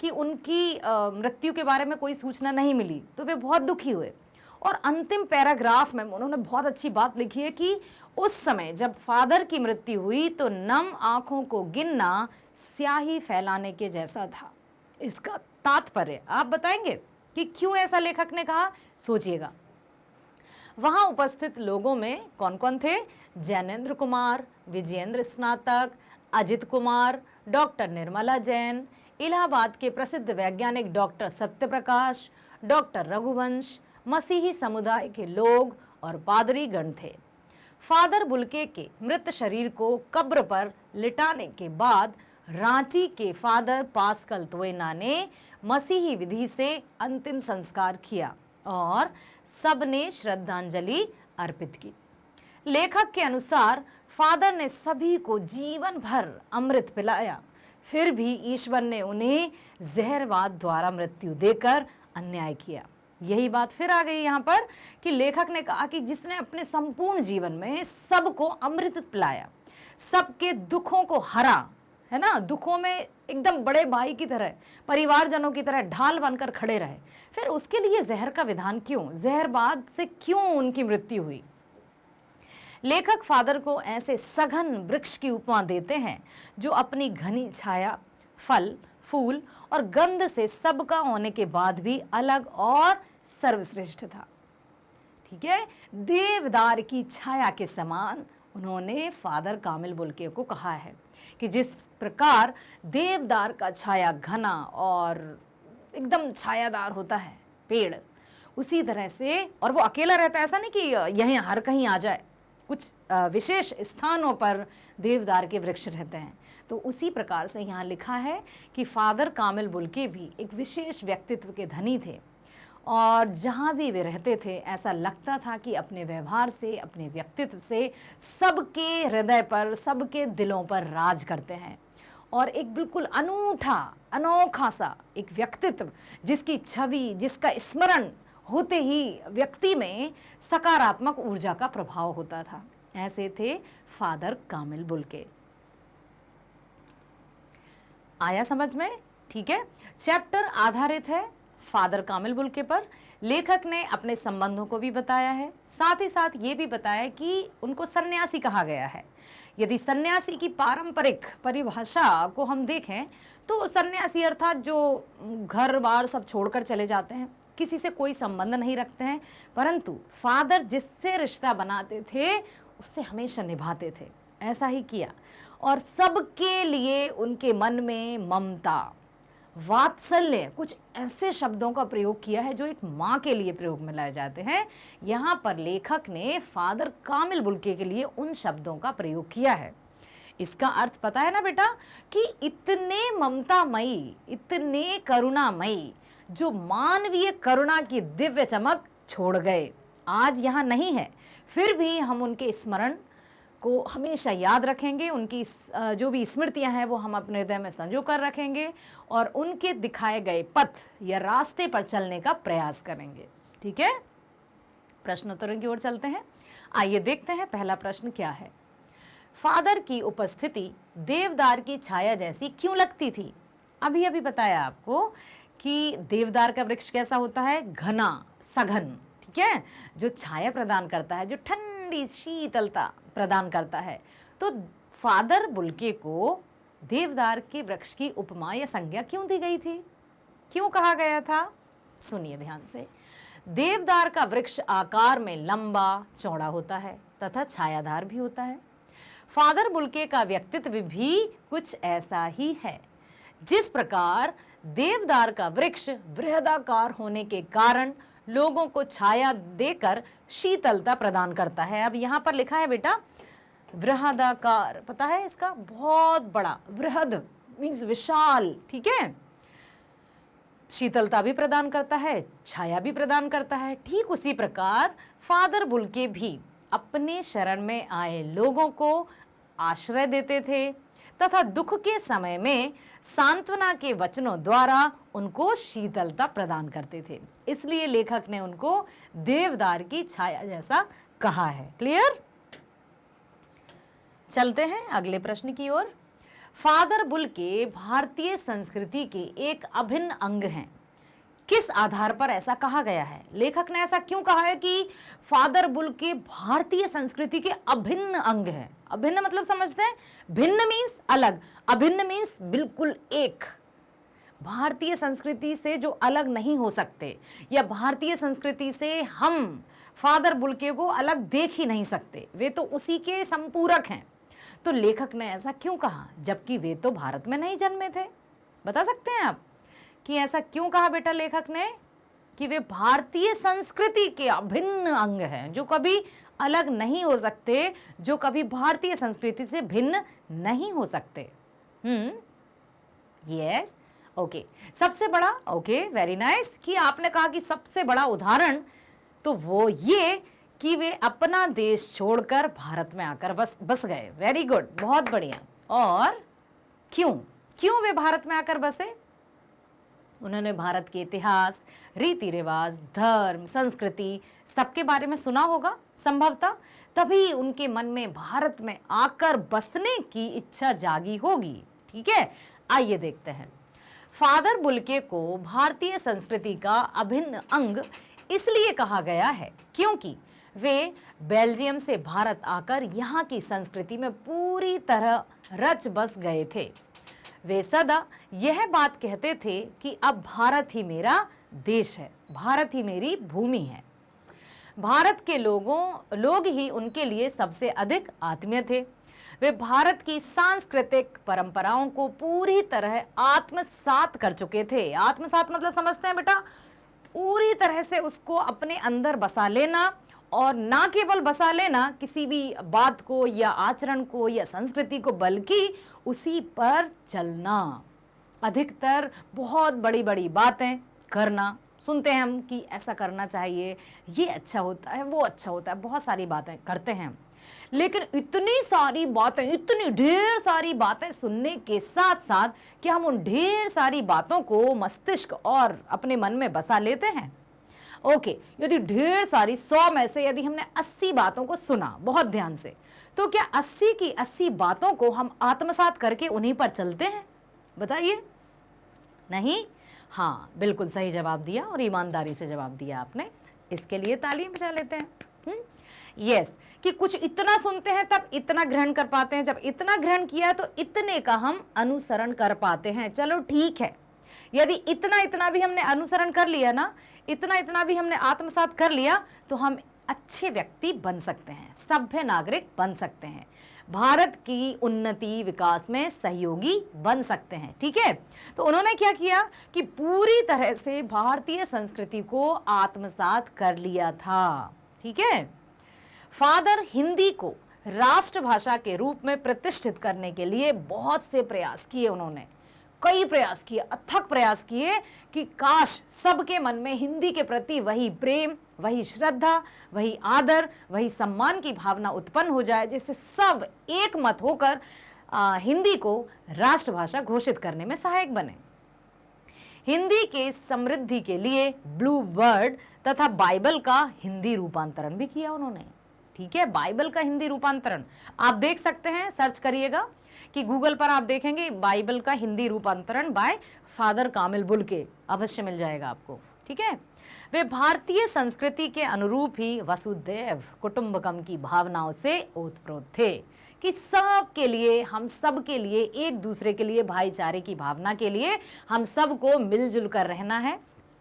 Speaker 1: कि उनकी मृत्यु के बारे में कोई सूचना नहीं मिली तो वे बहुत दुखी हुए, और अंतिम पैराग्राफ में उन्होंने बहुत अच्छी बात लिखी है कि उस समय जब फादर की मृत्यु हुई तो नम आंखों को गिनना स्याही फैलाने के जैसा था। इसका तात्पर्य आप बताएंगे कि क्यों ऐसा लेखक ने कहा? सोचिएगा। वहां उपस्थित लोगों में कौन कौन थे? जैनेन्द्र कुमार, विजयेंद्र स्नातक, अजित कुमार, डॉक्टर निर्मला जैन, इलाहाबाद के प्रसिद्ध वैज्ञानिक डॉक्टर सत्यप्रकाश, डॉक्टर रघुवंश, मसीही समुदाय के लोग और पादरी गण थे। फादर बुल्के के मृत शरीर को कब्र पर लिटाने के बाद रांची के फादर पास्कल तोयना ने मसीही विधि से अंतिम संस्कार किया और सबने श्रद्धांजलि अर्पित की। लेखक के अनुसार फादर ने सभी को जीवन भर अमृत पिलाया, फिर भी ईश्वर ने उन्हें जहरवाद द्वारा मृत्यु देकर अन्याय किया। यही बात फिर आ गई यहाँ पर कि लेखक ने कहा कि जिसने अपने संपूर्ण जीवन में सबको अमृत पिलाया, सबके दुखों को हरा, है ना, दुखों में एकदम बड़े भाई की तरह, परिवारजनों की तरह ढाल बनकर खड़े रहे, फिर उसके लिए जहर का विधान क्यों? जहरबाद से क्यों उनकी मृत्यु हुई? लेखक फादर को ऐसे सघन वृक्ष की उपमा देते हैं जो अपनी घनी छाया, फल, फूल और गंध से सबका होने के बाद भी अलग और सर्वश्रेष्ठ था। ठीक है, देवदार की छाया के समान उन्होंने फादर कामिल बुल्के को कहा है कि जिस प्रकार देवदार का छाया घना और एकदम छायादार होता है पेड़, उसी तरह से, और वो अकेला रहता है, ऐसा नहीं कि यहीं हर कहीं आ जाए, कुछ विशेष स्थानों पर देवदार के वृक्ष रहते हैं। तो उसी प्रकार से यहाँ लिखा है कि फादर कामिल बुल्के भी एक विशेष व्यक्तित्व के धनी थे, और जहाँ भी वे रहते थे ऐसा लगता था कि अपने व्यवहार से, अपने व्यक्तित्व से सबके हृदय पर, सबके दिलों पर राज करते हैं, और एक बिल्कुल अनोखा सा एक व्यक्तित्व जिसकी छवि, जिसका स्मरण होते ही व्यक्ति में सकारात्मक ऊर्जा का प्रभाव होता था। ऐसे थे फादर कामिल बुल्के। आया समझ में? ठीक है, चैप्टर आधारित है फादर कामिल बुल्के पर। लेखक ने अपने संबंधों को भी बताया है, साथ ही साथ ये भी बताया कि उनको सन्यासी कहा गया है। यदि सन्यासी की पारंपरिक परिभाषा को हम देखें तो सन्यासी अर्थात जो घर बार सब छोड़कर चले जाते हैं, किसी से कोई संबंध नहीं रखते हैं, परंतु फादर जिससे रिश्ता बनाते थे उससे हमेशा निभाते थे। ऐसा ही किया, और सबके लिए उनके मन में ममता, वात्सल्य, कुछ ऐसे शब्दों का प्रयोग किया है जो एक माँ के लिए प्रयोग में लाए जाते हैं। यहाँ पर लेखक ने फादर कामिल बुल्के के लिए उन शब्दों का प्रयोग किया है। इसका अर्थ पता है ना बेटा, कि इतने ममतामयी, इतने करुणामयी, जो मानवीय करुणा की दिव्य चमक छोड़ गए, आज यहाँ नहीं है, फिर भी हम उनके स्मरण को हमेशा याद रखेंगे, उनकी जो भी स्मृतियां हैं वो हम अपने हृदय में संजो कर रखेंगे और उनके दिखाए गए पथ या रास्ते पर चलने का प्रयास करेंगे। ठीक है, प्रश्नोत्तरों की ओर चलते हैं। आइए देखते हैं पहला प्रश्न क्या है। फादर की उपस्थिति देवदार की छाया जैसी क्यों लगती थी? अभी अभी बताया आपको कि देवदार का वृक्ष कैसा होता है, घना, सघन, ठीक है, जो छाया प्रदान करता है, जो ठंडी शीतलता प्रदान करता है। तो फादर बुल्के को देवदार के वृक्ष की उपमा या संज्ञा क्यों दी गई थी, क्यों कहा गया था? सुनिए ध्यान से। देवदार का वृक्ष आकार में लंबा चौड़ा होता है तथा छायादार भी होता है। फादर बुल्के का व्यक्तित्व भी कुछ ऐसा ही है। जिस प्रकार देवदार का वृक्ष वृहदाकार होने के कारण लोगों को छाया देकर शीतलता प्रदान करता है। अब यहाँ पर लिखा है बेटा वृहदाकार, पता है इसका, बहुत बड़ा, वृहद मीन्स विशाल, ठीक है, शीतलता भी प्रदान करता है, छाया भी प्रदान करता है। ठीक उसी प्रकार फादर बुल्के भी अपने शरण में आए लोगों को आश्रय देते थे तथा दुख के समय में सांत्वना के वचनों द्वारा उनको शीतलता प्रदान करते थे। इसलिए लेखक ने उनको देवदार की छाया जैसा कहा है। क्लियर? चलते हैं अगले प्रश्न की ओर। फादर बुल्के भारतीय संस्कृति के एक अभिन्न अंग हैं। किस आधार पर ऐसा कहा गया है? लेखक ने ऐसा क्यों कहा है कि फादर बुल्के भारतीय संस्कृति के अभिन्न अंग हैं? अभिन्न मतलब समझते हैं, भिन्न मीन्स अलग, अभिन्न मीन्स बिल्कुल एक। भारतीय संस्कृति से जो अलग नहीं हो सकते या भारतीय संस्कृति से हम फादर बुल्के को अलग देख ही नहीं सकते, वे तो उसी के संपूरक हैं। तो लेखक ने ऐसा क्यों कहा, जबकि वे तो भारत में नहीं जन्मे थे? बता सकते हैं आप कि ऐसा क्यों कहा बेटा लेखक ने कि वे भारतीय संस्कृति के अभिन्न अंग हैं, जो कभी अलग नहीं हो सकते, जो कभी भारतीय संस्कृति से भिन्न नहीं हो सकते। Yes, okay. सबसे बड़ा, ओके, वेरी नाइस कि आपने कहा कि सबसे बड़ा उदाहरण तो वो ये कि वे अपना देश छोड़कर भारत में आकर बस गए। वेरी गुड, बहुत बढ़िया। और क्यों वे भारत में आकर बसे? उन्होंने भारत के इतिहास, रीति रिवाज, धर्म, संस्कृति सबके बारे में सुना होगा संभवतः, तभी उनके मन में भारत में आकर बसने की इच्छा जागी होगी। ठीक है, आइए देखते हैं। फादर बुल्के को भारतीय संस्कृति का अभिन्न अंग इसलिए कहा गया है क्योंकि वे बेल्जियम से भारत आकर यहाँ की संस्कृति में पूरी तरह रच बस गए थे। वे सदा यह बात कहते थे कि अब भारत ही मेरा देश है, भारत ही मेरी भूमि है। भारत के लोग ही उनके लिए सबसे अधिक आत्मीय थे। वे भारत की सांस्कृतिक परंपराओं को पूरी तरह आत्मसात कर चुके थे। आत्मसात मतलब समझते हैं बेटा, पूरी तरह से उसको अपने अंदर बसा लेना, और ना केवल बसा लेना किसी भी बात को या आचरण को या संस्कृति को, बल्कि उसी पर चलना। अधिकतर बहुत बड़ी बड़ी बातें करना, सुनते हैं हम कि ऐसा करना चाहिए, ये अच्छा होता है, वो अच्छा होता है, बहुत सारी बातें करते हैं। लेकिन इतनी सारी बातें, इतनी ढेर सारी बातें सुनने के साथ साथ क्या हम उन ढेर सारी बातों को मस्तिष्क और अपने मन में बसा लेते हैं? ओके, यदि ढेर सारी 100 में से यदि हमने 80 बातों को सुना बहुत ध्यान से, तो क्या 80 की 80 बातों को हम आत्मसात करके उन्हीं पर चलते हैं? बताइए। नहीं? हाँ, बिल्कुल सही जवाब दिया और ईमानदारी से जवाब दिया आपने, इसके लिए तालियां बजा लेते हैं। यस, कि कुछ इतना सुनते हैं तब इतना ग्रहण कर पाते हैं, जब इतना ग्रहण किया तो इतने का हम अनुसरण कर पाते हैं। चलो ठीक है, यदि इतना भी हमने अनुसरण कर लिया ना, इतना भी हमने आत्मसात कर लिया, तो हम अच्छे व्यक्ति बन सकते हैं, सभ्य नागरिक बन सकते हैं, भारत की उन्नति विकास में सहयोगी बन सकते हैं। ठीक है, तो उन्होंने क्या किया कि पूरी तरह से भारतीय संस्कृति को आत्मसात कर लिया था। ठीक है, फादर हिंदी को राष्ट्रभाषा के रूप में प्रतिष्ठित करने के लिए बहुत से प्रयास किए उन्होंने।
Speaker 2: कई प्रयास किए, अथक प्रयास किए कि काश सबके मन में हिंदी के प्रति वही प्रेम, वही श्रद्धा, वही आदर, वही सम्मान की भावना उत्पन्न हो जाए, जिससे सब एक मत होकर हिंदी को राष्ट्रभाषा घोषित करने में सहायक बने। हिंदी के समृद्धि के लिए ब्लू बर्ड तथा बाइबल का हिंदी रूपांतरण भी किया उन्होंने। ठीक है, बाइबल का हिंदी रूपांतरण आप देख सकते हैं, सर्च करिएगा कि गूगल पर आप देखेंगे बाइबल का हिंदी रूपांतरण बाय फादर कामिल बुल्के, अवश्य मिल जाएगा आपको। ठीक है, वे भारतीय संस्कृति के अनुरूप ही वसुदैव कुटुंबकम की भावनाओं से ओतप्रोत थे कि सब के लिए, हम सब के लिए, एक दूसरे के लिए, भाईचारे की भावना के लिए हम सबको मिलजुल कर रहना है,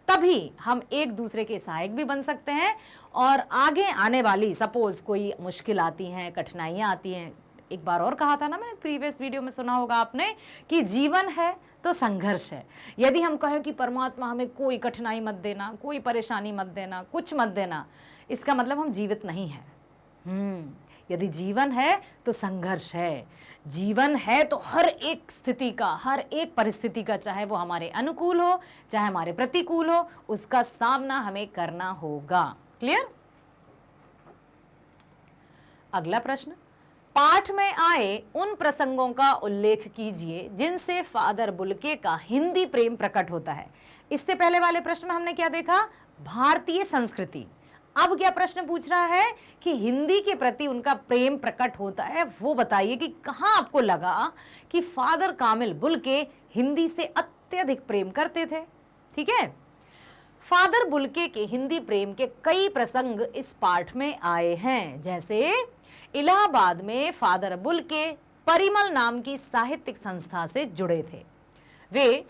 Speaker 2: तभी हम एक दूसरे के सहायक भी बन सकते हैं और आगे आने वाली सपोज कोई मुश्किल आती हैं, कठिनाइयाँ आती हैं। एक बार और कहा था ना मैंने, प्रीवियस वीडियो में सुना होगा आपने, कि जीवन है तो संघर्ष है। यदि हम कहें कि परमात्मा हमें कोई कठिनाई मत देना, कोई परेशानी मत देना, कुछ मत देना, इसका मतलब हम जीवित नहीं हैं। यदि जीवन है तो संघर्ष है, जीवन है तो हर एक स्थिति का, हर एक परिस्थिति का, चाहे वो हमारे अनुकूल हो चाहे हमारे प्रतिकूल हो, उसका सामना हमें करना होगा। क्लियर? अगला प्रश्न, पाठ में आए उन प्रसंगों का उल्लेख कीजिए जिनसे फादर बुल्के का हिंदी प्रेम प्रकट होता है। इससे पहले वाले प्रश्न में हमने क्या देखा? भारतीय संस्कृति। अब क्या प्रश्न पूछ रहा है कि हिंदी के प्रति उनका प्रेम प्रकट होता है, वो बताइए कि कहां आपको लगा कि फादर कामिल बुल्के हिंदी से अत्यधिक प्रेम करते थे। ठीक है, फादर बुल्के के हिंदी प्रेम के कई प्रसंग इस पाठ में आए हैं। जैसे इलाहाबाद में फादर बुल्के परिमल नाम की साहित्यिक संस्था से जुड़े थे। वे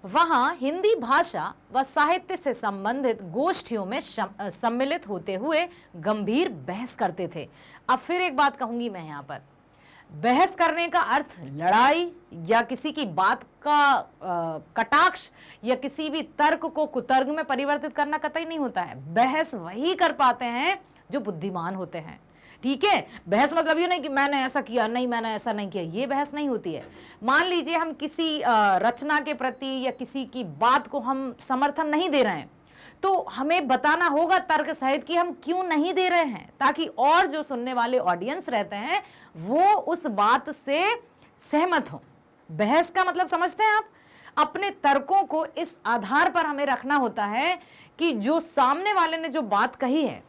Speaker 2: वहां हिंदी भाषा व साहित्य से संबंधित गोष्ठियों में सम्मिलित होते हुए गंभीर बहस करते थे। अब फिर एक बात कहूंगी मैं यहाँ पर, बहस करने का अर्थ लड़ाई या किसी की बात का कटाक्ष या किसी भी तर्क को कुतर्क में परिवर्तित करना कतई नहीं होता है। बहस वही कर पाते हैं जो बुद्धिमान होते हैं। ठीक है, बहस मतलब ये नहीं कि मैंने ऐसा किया, नहीं मैंने ऐसा नहीं किया, ये बहस नहीं होती है। मान लीजिए हम किसी रचना के प्रति या किसी की बात को हम समर्थन नहीं दे रहे हैं, तो हमें बताना होगा तर्क सहित कि हम क्यों नहीं दे रहे हैं, ताकि और जो सुनने वाले ऑडियंस रहते हैं वो उस बात से सहमत हो। बहस का मतलब समझते हैं आप? अपने तर्कों को इस आधार पर हमें रखना होता है कि जो सामने वाले ने जो बात कही है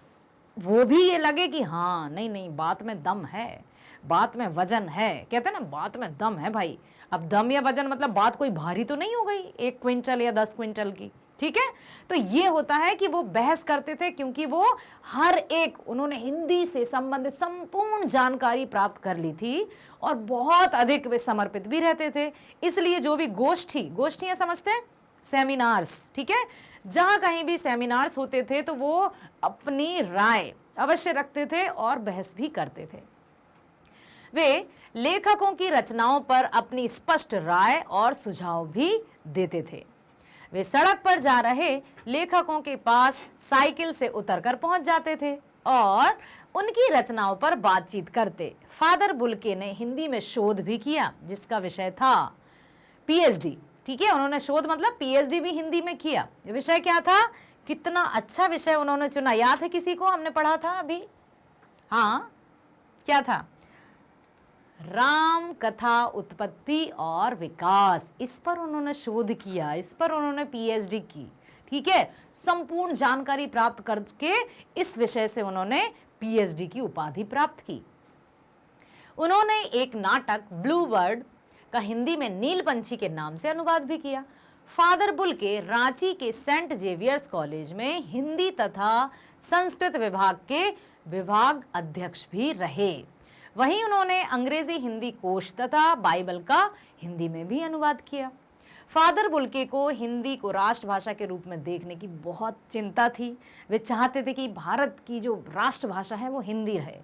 Speaker 2: वो भी ये लगे कि हाँ नहीं नहीं, बात में दम है, बात में वजन है। कहते हैं ना, बात में दम है भाई। अब दम या वजन मतलब बात कोई भारी तो नहीं हो गई 1 क्विंटल या 10 क्विंटल की। ठीक है, तो ये होता है कि वो बहस करते थे क्योंकि वो हर एक, उन्होंने हिंदी से संबंधित संपूर्ण जानकारी प्राप्त कर ली थी और बहुत अधिक वे समर्पित भी रहते थे। इसलिए जो भी गोष्ठियां समझते हैं, सेमिनार्स, ठीक है, जहां कहीं भी सेमिनार्स होते थे तो वो अपनी राय अवश्य रखते थे और बहस भी करते थे। वे लेखकों की रचनाओं पर अपनी स्पष्ट राय और सुझाव भी देते थे। वे सड़क पर जा रहे लेखकों के पास साइकिल से उतरकर पहुंच जाते थे और उनकी रचनाओं पर बातचीत करते। फादर बुल्के ने हिंदी में शोध भी किया जिसका विषय था पीएचडी। ठीक है, उन्होंने शोध मतलब पीएचडी भी हिंदी में किया। विषय क्या था? कितना अच्छा विषय उन्होंने चुना, याद है किसी को? हमने पढ़ा था अभी, हाँ क्या था? राम कथा उत्पत्ति और विकास। इस पर उन्होंने शोध किया, इस पर उन्होंने पीएचडी की। ठीक है, संपूर्ण जानकारी प्राप्त करके इस विषय से उन्होंने पीएचडी की उपाधि प्राप्त की। उन्होंने एक नाटक ब्लू बर्ड का हिंदी में नील पंछी के नाम से अनुवाद भी किया। फादर बुल्के रांची के सेंट जेवियर्स कॉलेज में हिंदी तथा संस्कृत विभाग के विभाग अध्यक्ष भी रहे। वहीं उन्होंने अंग्रेजी हिंदी कोश तथा बाइबल का हिंदी में भी अनुवाद किया। फादर बुल्के को हिंदी को राष्ट्रभाषा के रूप में देखने की बहुत चिंता थी। वे चाहते थे कि भारत की जो राष्ट्रभाषा है वो हिंदी रहे।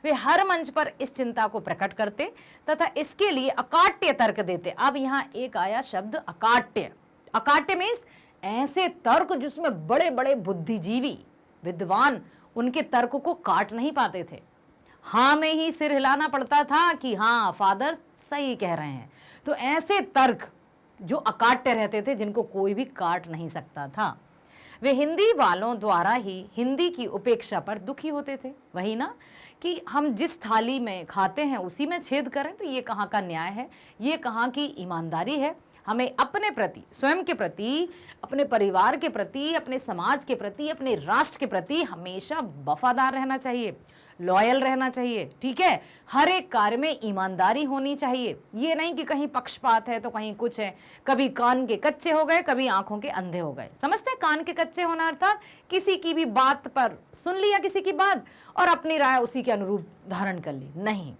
Speaker 2: वे हर मंच पर इस चिंता को प्रकट करते तथा इसके लिए अकाट्य तर्क देते। अब यहाँ एक आया शब्द अकाट्य। अकाट्य मीन्स ऐसे तर्क जिसमें बड़े बड़े बुद्धिजीवी विद्वान उनके तर्क को काट नहीं पाते थे। हाँ में ही सिर हिलाना पड़ता था कि हाँ फादर सही कह रहे हैं। तो ऐसे तर्क जो अकाट्य रहते थे, जिनको कोई भी काट नहीं सकता था। वे हिंदी वालों द्वारा ही हिंदी की उपेक्षा पर दुखी होते थे। वही ना कि हम जिस थाली में खाते हैं उसी में छेद करें, तो ये कहाँ का न्याय है, ये कहाँ की ईमानदारी है। हमें अपने प्रति, स्वयं के प्रति, अपने परिवार के प्रति, अपने समाज के प्रति, अपने राष्ट्र के प्रति हमेशा वफादार रहना चाहिए, लॉयल रहना चाहिए। ठीक है, हर एक कार्य में ईमानदारी होनी चाहिए। ये नहीं कि कहीं पक्षपात है तो कहीं कुछ है, कभी कान के कच्चे हो गए, कभी आंखों के अंधे हो गए। समझते हैं कान के कच्चे होना अर्थात किसी की भी बात पर सुन लिया, किसी की बात, और अपनी राय उसी के अनुरूप धारण कर ली। नहीं,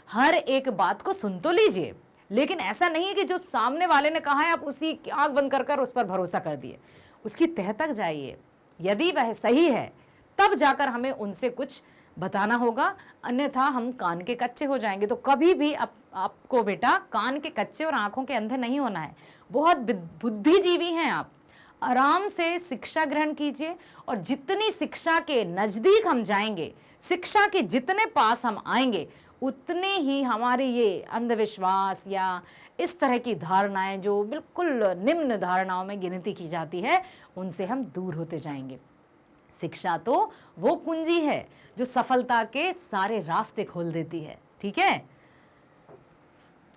Speaker 2: हर एक बात को सुन तो लीजिए, लेकिन ऐसा नहीं है कि जो सामने वाले ने कहा है आप उसी की आंख बंद कर कर उस पर भरोसा कर दिए। उसकी तह तक जाइए, यदि वह सही है तब जाकर हमें उनसे कुछ बताना होगा, अन्यथा हम कान के कच्चे हो जाएंगे। तो कभी भी आपको बेटा कान के कच्चे और आंखों के अंधे नहीं होना है। बहुत बुद्धिजीवी हैं आप, आराम से शिक्षा ग्रहण कीजिए, और जितनी शिक्षा के नज़दीक हम जाएंगे, शिक्षा के जितने पास हम आएंगे, उतने ही हमारी ये अंधविश्वास या इस तरह की धारणाएं जो बिल्कुल निम्न धारणाओं में गिनती की जाती है, उनसे हम दूर होते जाएंगे। शिक्षा तो वो कुंजी है जो सफलता के सारे रास्ते खोल देती है। ठीक है,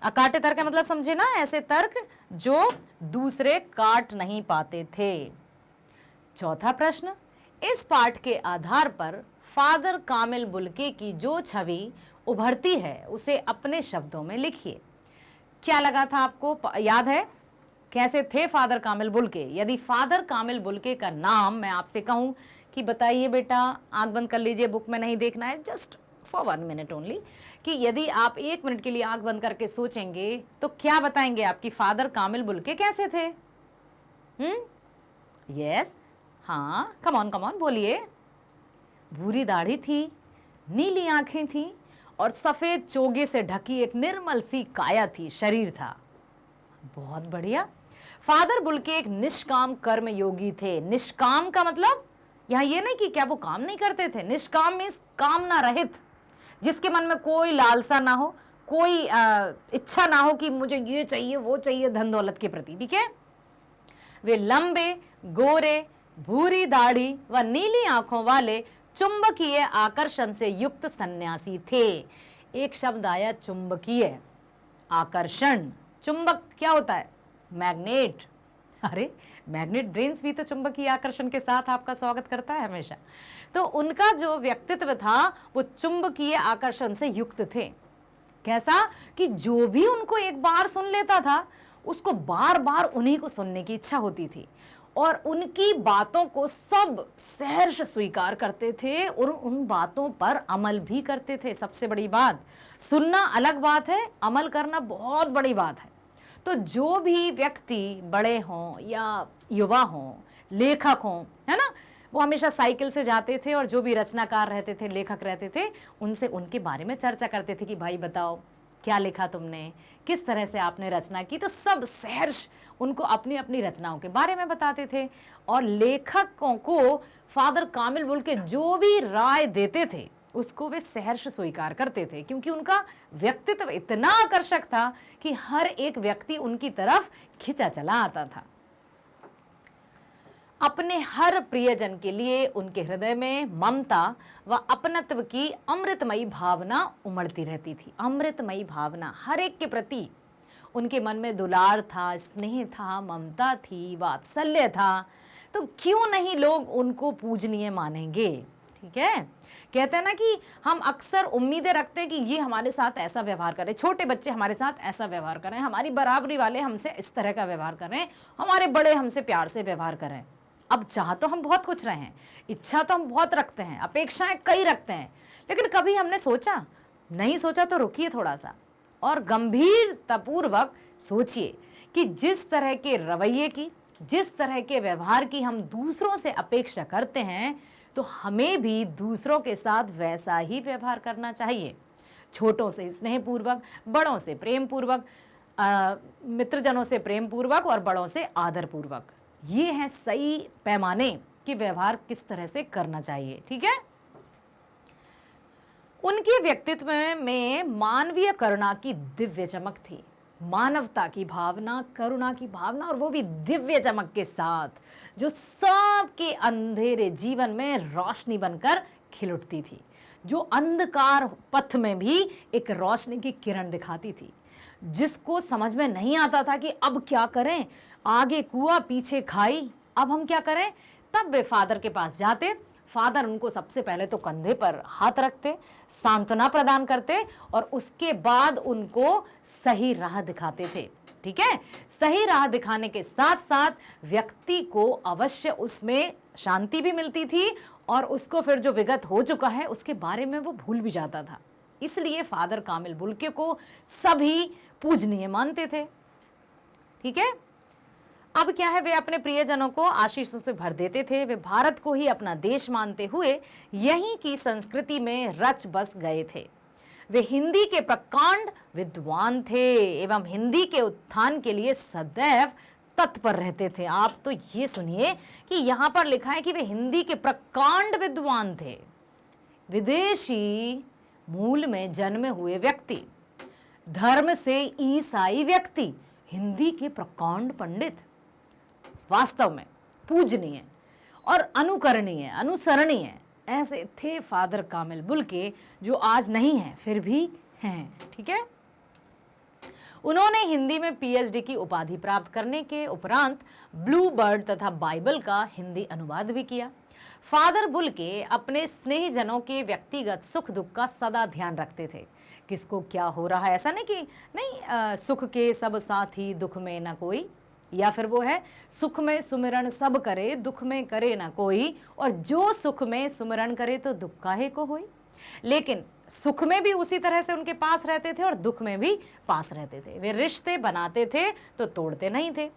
Speaker 2: अकाट्य तर्क का मतलब समझे ना, ऐसे तर्क जो दूसरे काट नहीं पाते थे। चौथा प्रश्न, इस पाठ के आधार पर फादर कामिल बुल्के की जो छवि उभरती है उसे अपने शब्दों में लिखिए। क्या लगा था आपको, याद है कैसे थे फादर कामिल बुल्के? यदि फादर कामिल बुल्के का नाम मैं आपसे कहूं कि बताइए बेटा, आंख बंद कर लीजिए, बुक में नहीं देखना है, जस्ट फॉर 1 मिनट ओनली, कि यदि आप 1 मिनट के लिए आंख बंद करके सोचेंगे तो क्या बताएंगे आप कि फादर कामिल बुल्के कैसे थे? यस, हाँ, कम ऑन बोलिए। भूरी दाढ़ी थी, नीली आंखें थी, और सफेद चोगे से ढकी एक निर्मल सी काया थी, शरीर था। बहुत बढ़िया। फादर बुल्के एक निष्काम कर्म योगी थे। निष्काम का मतलब यहाँ ये नहीं कि क्या वो काम नहीं करते थे, निष्काम मीन्स कामना रहित, जिसके मन में कोई लालसा ना हो, कोई इच्छा ना हो कि मुझे ये चाहिए वो चाहिए धन दौलत के प्रति। ठीक है, वे लंबे, गोरे, भूरी दाढ़ी व नीली आंखों वाले चुंबकीय आकर्षण से युक्त सन्यासी थे। एक शब्द आया चुंबकीय आकर्षण। चुंबक क्या होता है? मैग्नेट। अरे मैग्नेट ब्रेन्स भी तो चुंबकीय आकर्षण के साथ आपका स्वागत करता है हमेशा। तो उनका जो व्यक्तित्व था वो चुंबकीय आकर्षण से युक्त थे। कैसा कि जो भी उनको एक बार सुन लेता था उसको बार बार उन्हीं को सुनने की इच्छा होती थी, और उनकी बातों को सब सहर्ष स्वीकार करते थे और उन बातों पर अमल भी करते थे। सबसे बड़ी बात, सुनना अलग बात है, अमल करना बहुत बड़ी बात है। तो जो भी व्यक्ति बड़े हों या युवा हों, लेखक हों, है ना, वो हमेशा साइकिल से जाते थे और जो भी रचनाकार रहते थे, लेखक रहते थे, उनसे उनके बारे में चर्चा करते थे कि भाई बताओ क्या लिखा तुमने, किस तरह से आपने रचना की। तो सब सहर्ष उनको अपनी अपनी रचनाओं के बारे में बताते थे, और लेखकों को फादर कामिल बुल्के जो भी राय देते थे उसको वे सहर्ष स्वीकार करते थे, क्योंकि उनका व्यक्तित्व इतना आकर्षक था कि हर एक व्यक्ति उनकी तरफ खिंचा चला आता था। अपने हर प्रियजन के लिए उनके हृदय में ममता व अपनत्व की अमृतमयी भावना उमड़ती रहती थी। अमृतमयी भावना, हर एक के प्रति उनके मन में दुलार था, स्नेह था, ममता थी, वात्सल्य था। तो क्यों नहीं लोग उनको पूजनीय मानेंगे? ठीक है, कहते हैं ना कि हम अक्सर उम्मीदें रखते हैं कि ये हमारे साथ ऐसा व्यवहार करें, छोटे बच्चे हमारे साथ ऐसा व्यवहार करें, हमारी बराबरी वाले हमसे इस तरह का व्यवहार करें, हमारे बड़े हमसे प्यार से व्यवहार करें। अब चाह तो हम बहुत कुछ रहे हैं, इच्छा तो हम बहुत रखते हैं, अपेक्षाएं कई रखते हैं, लेकिन कभी हमने सोचा? नहीं सोचा तो रुकिए थोड़ा सा और गंभीरतापूर्वक सोचिए कि जिस तरह के रवैये की, जिस तरह के व्यवहार की हम दूसरों से अपेक्षा करते हैं, तो हमें भी दूसरों के साथ वैसा ही व्यवहार करना चाहिए। छोटों से स्नेहपूर्वक, बड़ों से प्रेम पूर्वक, मित्रजनों से प्रेम पूर्वक और बड़ों से आदर पूर्वक। ये हैं सही पैमाने कि व्यवहार किस तरह से करना चाहिए। ठीक है, उनके व्यक्तित्व में मानवीय करुणा की दिव्य चमक थी। मानवता की भावना, करुणा की भावना, और वो भी दिव्य चमक के साथ, जो सबके अंधेरे जीवन में रोशनी बनकर खिल उठती थी, जो अंधकार पथ में भी एक रोशनी की किरण दिखाती थी, जिसको समझ में नहीं आता था कि अब क्या करें, आगे कुआं पीछे खाई, अब हम क्या करें। तब वे फादर के पास जाते। फादर उनको सबसे पहले तो कंधे पर हाथ रखते, सांत्वना प्रदान करते, और उसके बाद उनको सही राह दिखाते थे। ठीक है, सही राह दिखाने के साथ साथ व्यक्ति को अवश्य उसमें शांति भी मिलती थी, और उसको फिर जो विगत हो चुका है उसके बारे में वो भूल भी जाता था। इसलिए फादर कामिल बुल्के को सभी पूजनीय मानते थे। ठीक है, अब क्या है, वे अपने प्रियजनों को आशीषों से भर देते थे। वे भारत को ही अपना देश मानते हुए यहीं की संस्कृति में रच बस गए थे। वे हिंदी के प्रकांड विद्वान थे एवं हिंदी के उत्थान के लिए सदैव तत्पर रहते थे। आप तो ये सुनिए कि यहाँ पर लिखा है कि वे हिंदी के प्रकांड विद्वान थे। विदेशी मूल में जन्मे हुए व्यक्ति, धर्म से ईसाई व्यक्ति, हिंदी के प्रकांड पंडित, वास्तव में पूजनीय और अनुकरणीय, अनुसरणीय ऐसे थे फादर कामिल बुल्के, जो आज नहीं है फिर भी हैं। ठीक है, उन्होंने हिंदी में पीएचडी की उपाधि प्राप्त करने के उपरांत ब्लू बर्ड तथा बाइबल का हिंदी अनुवाद भी किया। फादर बुल्के अपने स्नेहीजनों के व्यक्तिगत सुख दुख का सदा ध्यान रखते थे। किसको क्या हो रहा है, ऐसा नहीं कि सुख के सब साथी दुख में न कोई, या फिर वो है सुख में सुमिरन सब करे दुख में करे ना कोई, और जो सुख में सुमिरन करे तो दुख काहे को होई। लेकिन सुख में भी उसी तरह से उनके पास रहते थे और दुख में भी पास रहते थे। वे रिश्ते बनाते थे तो तोड़ते नहीं थे।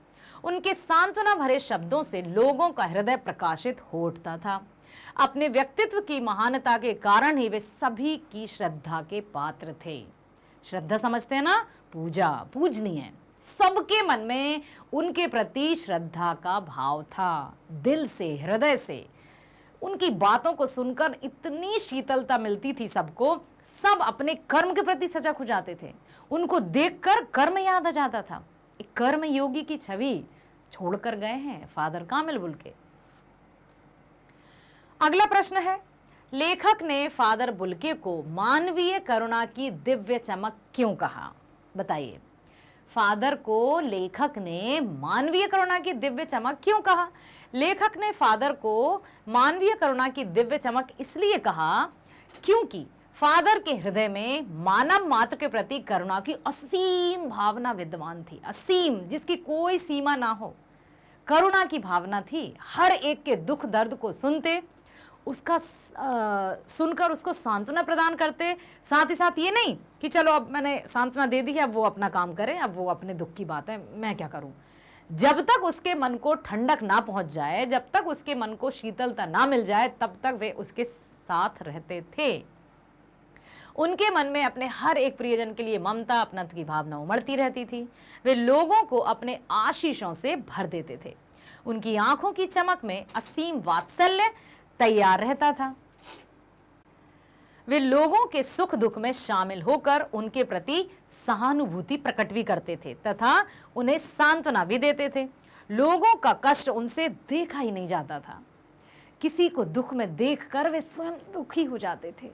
Speaker 2: उनके सांत्वना भरे शब्दों से लोगों का हृदय प्रकाशित हो उठता था। अपने व्यक्तित्व की महानता के कारण ही वे सभी की श्रद्धा के पात्र थे। श्रद्धा समझते हैं ना, पूजा, पूजनीय। सबके मन में उनके प्रति श्रद्धा का भाव था। दिल से, हृदय से उनकी बातों को सुनकर इतनी शीतलता मिलती थी सबको, सब अपने कर्म के प्रति सजग हो जाते थे। उनको देखकर कर्म याद आ जाता था। एक कर्म योगी की छवि छोड़कर गए हैं फादर कामिल बुल्के। अगला प्रश्न है, लेखक ने फादर बुल्के को मानवीय करुणा की दिव्य चमक क्यों कहा? बताइए, फादर को लेखक ने मानवीय करुणा की दिव्य चमक क्यों कहा? लेखक ने फादर को मानवीय करुणा की दिव्य चमक इसलिए कहा क्योंकि फादर के हृदय में मानव मात्र के प्रति करुणा की असीम भावना विद्यमान थी। असीम, जिसकी कोई सीमा ना हो, करुणा की भावना थी। हर एक के दुख दर्द को सुनते, उसका सुनकर उसको सांत्वना प्रदान करते। साथ ही साथ ये नहीं कि चलो अब मैंने सांत्वना दे दी है, अब वो अपना काम करे, अब वो अपने दुख की बात है, मैं क्या करूं। जब तक उसके मन को ठंडक ना पहुंच जाए, जब तक उसके मन को शीतलता ना मिल जाए, तब तक वे उसके साथ रहते थे। उनके मन में अपने हर एक प्रियजन के लिए ममता, अपनत्व की भावना उमड़ती रहती थी। वे लोगों को अपने आशीषों से भर देते थे। उनकी आंखों की चमक में असीम वात्सल्य तैयार रहता था। वे लोगों के सुख दुख में शामिल होकर उनके प्रति सहानुभूति प्रकट भी करते थे तथा उन्हें सांत्वना भी देते थे। लोगों का कष्ट उनसे देखा ही नहीं जाता था। किसी को दुख में देखकर वे स्वयं दुखी हो जाते थे।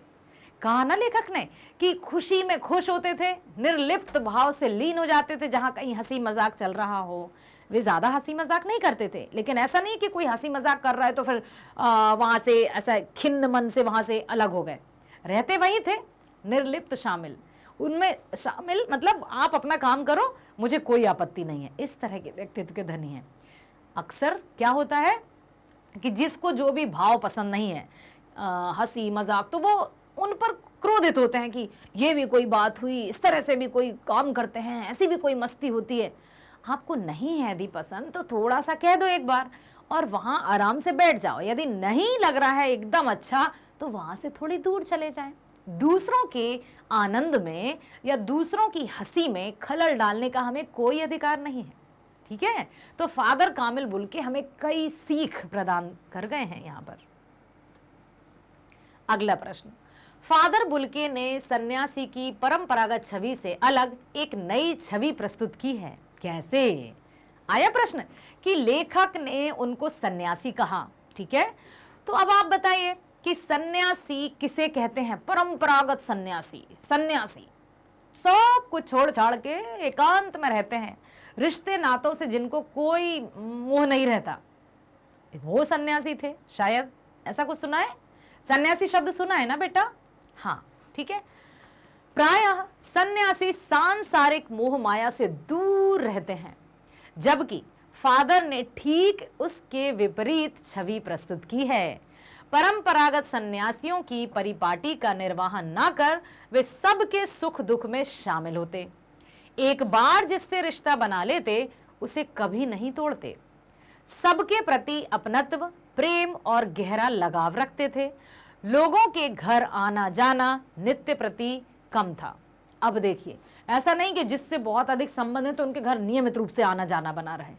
Speaker 2: कहा ना लेखक ने कि खुशी में खुश होते थे, निर्लिप्त भाव से लीन हो जाते थे। जहां कहीं हंसी मजाक चल रहा हो, वे ज्यादा हंसी मजाक नहीं करते थे। लेकिन ऐसा नहीं कि कोई हंसी मजाक कर रहा है तो फिर वहां से ऐसा खिन्न मन से वहां से अलग हो गए। रहते वही थे, निर्लिप्त, शामिल। उनमें शामिल मतलब आप अपना काम करो, मुझे कोई आपत्ति नहीं है। इस तरह के व्यक्तित्व के धनी हैं। अक्सर क्या होता है कि जिसको जो भी भाव पसंद नहीं है, हंसी मजाक, तो वो उन पर क्रोधित होते हैं कि ये भी कोई बात हुई, इस तरह से भी कोई काम करते हैं, ऐसी भी कोई मस्ती होती है। आपको नहीं है यदि पसंद तो थोड़ा सा कह दो एक बार और वहां आराम से बैठ जाओ। यदि नहीं लग रहा है एकदम अच्छा, तो वहां से थोड़ी दूर चले जाएं। दूसरों के आनंद में या दूसरों की हंसी में खलल डालने का हमें कोई अधिकार नहीं है। ठीक है, तो फादर कामिल बुल्के हमें कई सीख प्रदान कर गए हैं यहां पर। अगला प्रश्न, फादर बुल्के ने सन्यासी की परंपरागत छवि से अलग एक नई छवि प्रस्तुत की है। कैसे? आया प्रश्न कि लेखक ने उनको सन्यासी कहा, ठीक है, तो अब आप बताइए कि सन्यासी किसे कहते हैं? परंपरागत सन्यासी। सन्यासी सब कुछ छोड़ छाड़ के एकांत में रहते हैं, रिश्ते नातों से जिनको कोई मोह नहीं रहता, वो सन्यासी थे शायद। ऐसा कुछ सुना है? सन्यासी शब्द सुना है ना बेटा? हाँ, ठीक है। प्रायः सन्यासी सांसारिक मोह माया से दूर रहते हैं, जबकि फादर ने ठीक उसके विपरीत छवि प्रस्तुत की है। परंपरागत सन्यासियों की परिपाटी का निर्वाहन न कर वे सबके सुख दुख में शामिल होते। एक बार जिससे रिश्ता बना लेते उसे कभी नहीं तोड़ते। सबके प्रति अपनत्व, प्रेम और गहरा लगाव रखते थे। लोगों के घर आना जाना नित्य प्रति कम था। अब देखिए, ऐसा नहीं कि जिससे बहुत अधिक संबंध है तो उनके घर नियमित रूप से आना जाना बना रहे।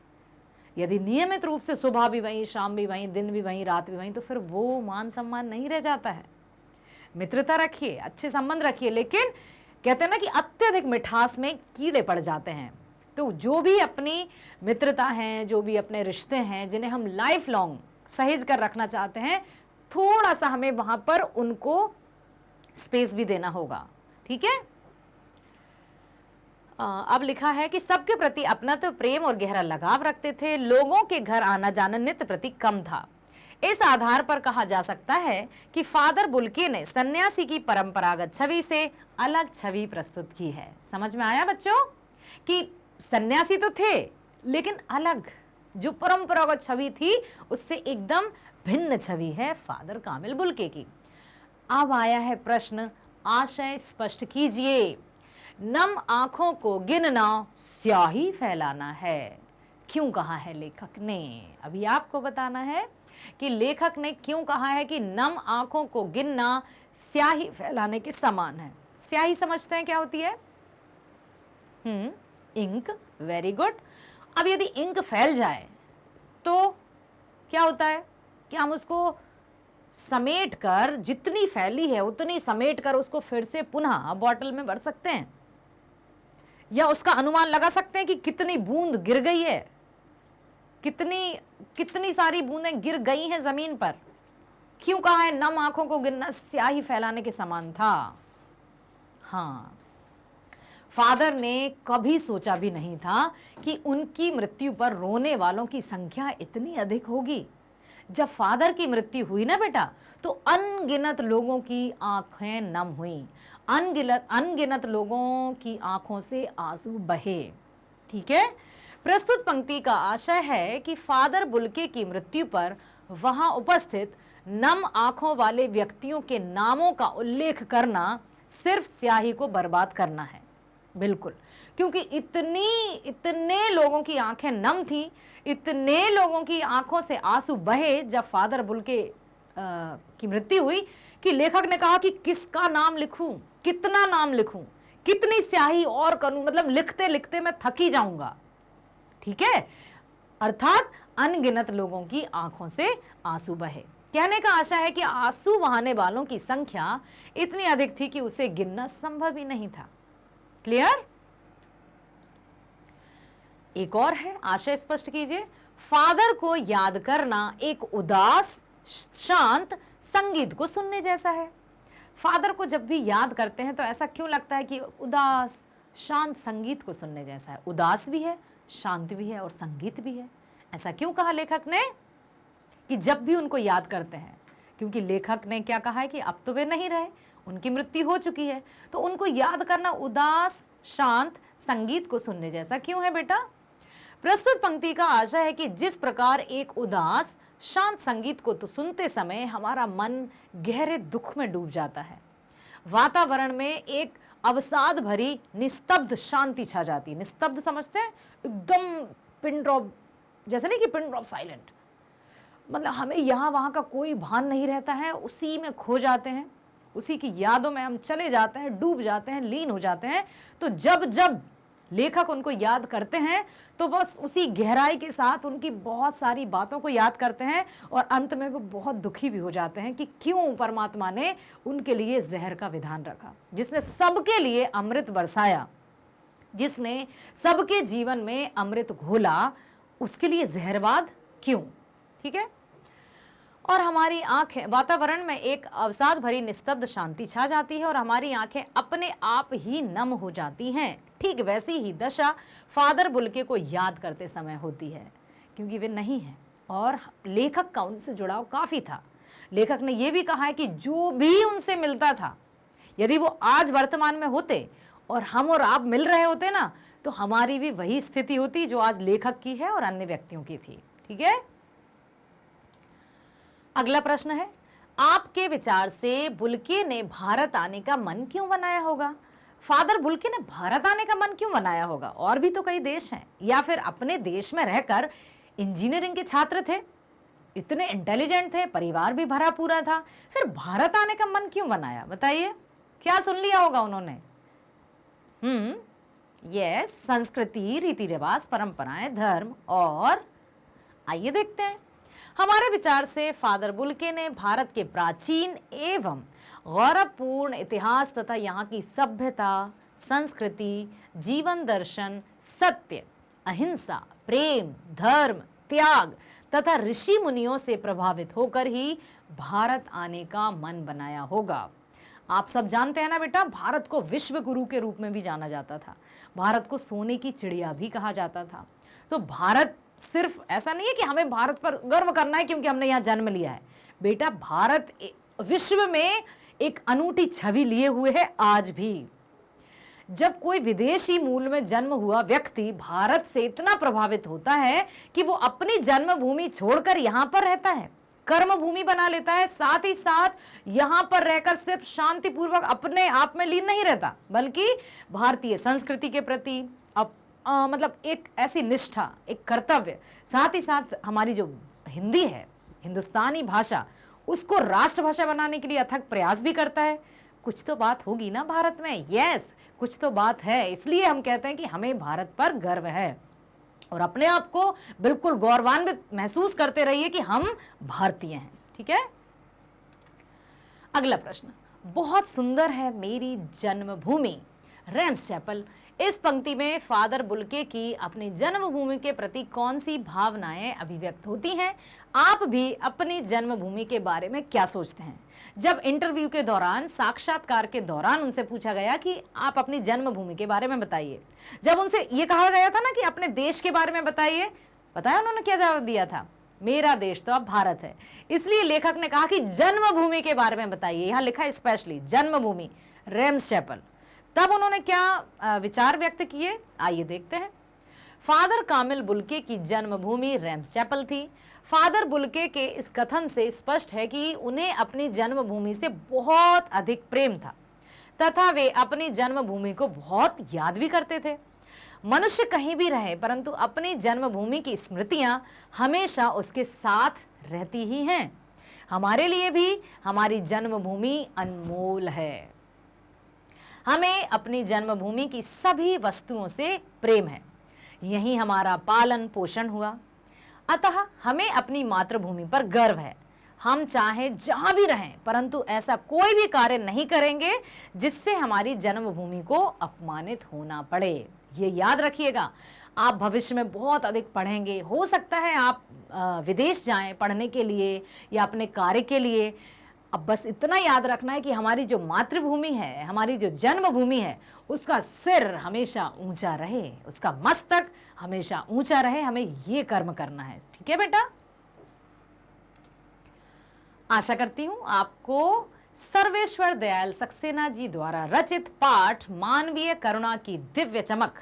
Speaker 2: यदि नियमित रूप से सुबह भी वहीं, शाम भी वहीं, दिन भी वहीं, रात भी वहीं, तो फिर वो मान सम्मान नहीं रह जाता है। मित्रता रखिए, अच्छे संबंध रखिए, लेकिन कहते हैं ना कि अत्यधिक मिठास में कीड़े पड़ जाते हैं। तो जो भी अपनी मित्रता है, जो भी अपने रिश्ते हैं, जिन्हें हम लाइफ लॉन्ग सहेज कर रखना चाहते हैं, थोड़ा सा हमें वहां पर उनको स्पेस भी देना होगा, ठीक है। अब लिखा है कि सबके प्रति अपनत्व, प्रेम और गहरा लगाव रखते थे। लोगों के घर आना जाना नित्य प्रति कम था। इस आधार पर कहा जा सकता है कि फादर बुल्के ने सन्यासी की परंपरागत छवि से अलग छवि प्रस्तुत की है। समझ में आया बच्चों कि सन्यासी तो थे, लेकिन अलग जो परंपरागत छवि थी उससे एकदम भिन्न छवि है फादर कामिल बुल्के की। अब आया है प्रश्न, आशय स्पष्ट कीजिए। नम आंखों को गिनना स्याही फैलाना है, क्यों कहा है लेखक ने? अभी आपको बताना है कि लेखक ने क्यों कहा है कि नम आंखों को गिनना स्याही फैलाने के समान है। स्याही समझते हैं क्या होती है? इंक। Very good. अब यदि इंक फैल जाए तो क्या होता है कि हम उसको समेट कर, जितनी फैली है उतनी समेट कर उसको फिर से पुनः बॉटल में भर सकते हैं, या उसका अनुमान लगा सकते हैं कि कितनी बूंद गिर गई है, कितनी सारी बूंदें गिर गई हैं जमीन पर। क्यों कहा है नम आंखों को गिनना स्याही फैलाने के समान था? हाँ, फादर ने कभी सोचा भी नहीं था कि उनकी मृत्यु पर रोने वालों की संख्या इतनी अधिक होगी। जब फादर की मृत्यु हुई ना बेटा, तो अनगिनत लोगों की आंखें नम हुई, अनगिनत लोगों की आंखों से आंसू बहे। ठीक है। प्रस्तुत पंक्ति का आशय है कि फादर बुल्के की मृत्यु पर वहां उपस्थित नम आंखों वाले व्यक्तियों के नामों का उल्लेख करना सिर्फ स्याही को बर्बाद करना है। बिल्कुल, क्योंकि इतने लोगों की आंखें नम थी, इतने लोगों की आंखों से आंसू बहे जब फादर बुल्के की मृत्यु हुई, कि लेखक ने कहा कि किसका नाम लिखूं, कितना नाम लिखूं, कितनी स्याही और करूं, मतलब लिखते लिखते मैं थक ही जाऊंगा। ठीक है, अर्थात अनगिनत लोगों की आंखों से आंसू बहे। कहने का आशा है कि आंसू बहाने वालों की संख्या इतनी अधिक थी कि उसे गिनना संभव ही नहीं था। क्लियर? एक और है, आशय स्पष्ट कीजिए। फादर को याद करना एक उदास शांत संगीत को सुनने जैसा है। फादर को जब भी याद करते हैं तो ऐसा क्यों लगता है कि उदास शांत संगीत को सुनने जैसा है। उदास भी है, शांत भी है और संगीत भी है। ऐसा क्यों कहा लेखक ने कि जब भी उनको याद करते हैं? क्योंकि लेखक ने क्या कहा है कि अब तो वे नहीं रहे, उनकी मृत्यु हो चुकी है, तो उनको याद करना उदास शांत संगीत को सुनने जैसा क्यों है बेटा? प्रस्तुत पंक्ति का आशय है कि जिस प्रकार एक उदास शांत संगीत को तो सुनते समय हमारा मन गहरे दुख में डूब जाता है, वातावरण में एक अवसाद भरी निस्तब्ध शांति छा जाती। निस्तब्ध समझते हैं? एकदम पिन ड्रॉप, जैसे नहीं कि पिन ड्रॉप साइलेंट, मतलब हमें यहाँ वहाँ का कोई भान नहीं रहता है, उसी में खो जाते हैं, उसी की यादों में हम चले जाते हैं, डूब जाते हैं, लीन हो जाते हैं। तो जब जब लेखक उनको याद करते हैं तो बस उसी गहराई के साथ उनकी बहुत सारी बातों को याद करते हैं और अंत में वो बहुत दुखी भी हो जाते हैं कि क्यों परमात्मा ने उनके लिए जहर का विधान रखा। जिसने सबके लिए अमृत बरसाया, जिसने सबके जीवन में अमृत घोला, उसके लिए जहरवाद क्यों? ठीक है। और हमारी आंखें, वातावरण में एक अवसाद भरी निस्तब्ध शांति छा जाती है और हमारी आंखें अपने आप ही नम हो जाती हैं। ठीक वैसी ही दशा फादर बुल्के को याद करते समय होती है, क्योंकि वे नहीं हैं और लेखक का उनसे जुड़ाव काफ़ी था। लेखक ने यह भी कहा है कि जो भी उनसे मिलता था, यदि वो आज वर्तमान में होते और हम और आप मिल रहे होते ना, तो हमारी भी वही स्थिति होती जो आज लेखक की है और अन्य व्यक्तियों की थी। ठीक है। अगला प्रश्न है, आपके विचार से बुल्के ने भारत आने का मन क्यों बनाया होगा? फादर बुल्के ने भारत आने का मन क्यों बनाया होगा? और भी तो कई देश हैं, या फिर अपने देश में रहकर इंजीनियरिंग के छात्र थे, इतने इंटेलिजेंट थे, परिवार भी भरा पूरा था, फिर भारत आने का मन क्यों बनाया? बताइए, क्या सुन लिया होगा उन्होंने? यस, संस्कृति, रीति रिवाज, परंपराएं, धर्म। और आइए देखते हैं। हमारे विचार से फादर बुल्के ने भारत के प्राचीन एवं गौरवपूर्ण इतिहास तथा यहाँ की सभ्यता, संस्कृति, जीवन दर्शन, सत्य, अहिंसा, प्रेम, धर्म, त्याग तथा ऋषि मुनियों से प्रभावित होकर ही भारत आने का मन बनाया होगा। आप सब जानते हैं ना बेटा, भारत को विश्व गुरु के रूप में भी जाना जाता था, भारत को सोने की चिड़िया भी कहा जाता था। तो भारत सिर्फ ऐसा नहीं है कि हमें भारत पर गर्व करना है क्योंकि हमने यहाँ जन्म लिया है। बेटा, भारत विश्व में एक अनूठी छवि लिए हुए है आज भी। जब कोई विदेशी मूल में जन्म हुआ व्यक्ति भारत से इतना प्रभावित होता है कि वो अपनी जन्मभूमि छोड़कर यहाँ पर रहता है, कर्म भूमि बना लेता है, साथ ही साथ यहाँ पर रहकर सिर्फ शांतिपूर्वक अपने आप में लीन नहीं रहता, बल्कि भारतीय संस्कृति के प्रति मतलब एक ऐसी निष्ठा, एक कर्तव्य, साथ ही साथ हमारी जो हिंदी है, हिंदुस्तानी भाषा, उसको राष्ट्रभाषा बनाने के लिए अथक प्रयास भी करता है। कुछ तो बात होगी ना भारत में। यस, कुछ तो बात है, इसलिए हम कहते हैं कि हमें भारत पर गर्व है और अपने आप को बिल्कुल गौरवान्वित महसूस करते रहिए कि हम भारतीय हैं। ठीक है। अगला प्रश्न, बहुत सुंदर है मेरी जन्मभूमि, रेम्स चैपल। इस पंक्ति में फादर बुल्के की अपनी जन्मभूमि के प्रति कौन सी भावनाएं अभिव्यक्त होती हैं? आप भी अपनी जन्मभूमि के बारे में क्या सोचते हैं? जब इंटरव्यू के दौरान, साक्षात्कार के दौरान उनसे पूछा गया कि आप अपनी जन्मभूमि के बारे में बताइए, जब उनसे ये कहा गया था ना कि अपने देश के बारे में बताइए, बताया उन्होंने क्या जवाब दिया था? मेरा देश तो अब भारत है। इसलिए लेखक ने कहा कि जन्मभूमि के बारे में बताइए। यहाँ लिखा है स्पेशली जन्मभूमि, रेम्स चैपल। तब उन्होंने क्या विचार व्यक्त किए, आइए देखते हैं। फादर कामिल बुल्के की जन्मभूमि रेम्स चैपल थी। फादर बुल्के के इस कथन से स्पष्ट है कि उन्हें अपनी जन्मभूमि से बहुत अधिक प्रेम था तथा वे अपनी जन्मभूमि को बहुत याद भी करते थे। मनुष्य कहीं भी रहे, परंतु अपनी जन्मभूमि की स्मृतियां हमेशा उसके साथ रहती ही हैं। हमारे लिए भी हमारी जन्मभूमि अनमोल है। हमें अपनी जन्मभूमि की सभी वस्तुओं से प्रेम है, यही हमारा पालन पोषण हुआ। अतः हमें अपनी मातृभूमि पर गर्व है। हम चाहे जहां भी रहें, परंतु ऐसा कोई भी कार्य नहीं करेंगे जिससे हमारी जन्मभूमि को अपमानित होना पड़े। ये याद रखिएगा। आप भविष्य में बहुत अधिक पढ़ेंगे, हो सकता है आप विदेश जाएं पढ़ने के लिए या अपने कार्य के लिए। अब बस इतना याद रखना है कि हमारी जो मातृभूमि है, हमारी जो जन्मभूमि है, उसका सिर हमेशा ऊंचा रहे, उसका मस्तक हमेशा ऊंचा रहे। हमें ये कर्म करना है। ठीक है बेटा। आशा करती हूं आपको सर्वेश्वर दयाल सक्सेना जी द्वारा रचित पाठ मानवीय करुणा की दिव्य चमक,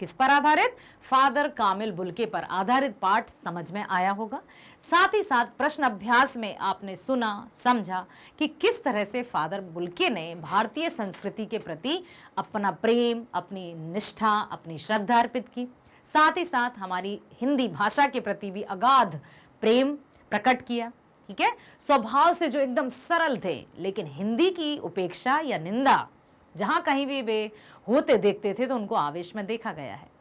Speaker 2: किस पर आधारित? फादर कामिल बुल्के पर आधारित पाठ समझ में आया होगा। साथ ही साथ प्रश्न अभ्यास में आपने सुना, समझा कि किस तरह से फादर बुल्के ने भारतीय संस्कृति के प्रति अपना प्रेम, अपनी निष्ठा, अपनी श्रद्धा अर्पित की। साथ ही साथ हमारी हिंदी भाषा के प्रति भी अगाध प्रेम प्रकट किया। ठीक है। स्वभाव से जो एकदम सरल थे, लेकिन हिंदी की उपेक्षा या निंदा जहां कहीं भी वे होते देखते थे तो उनको आवेश में देखा गया है।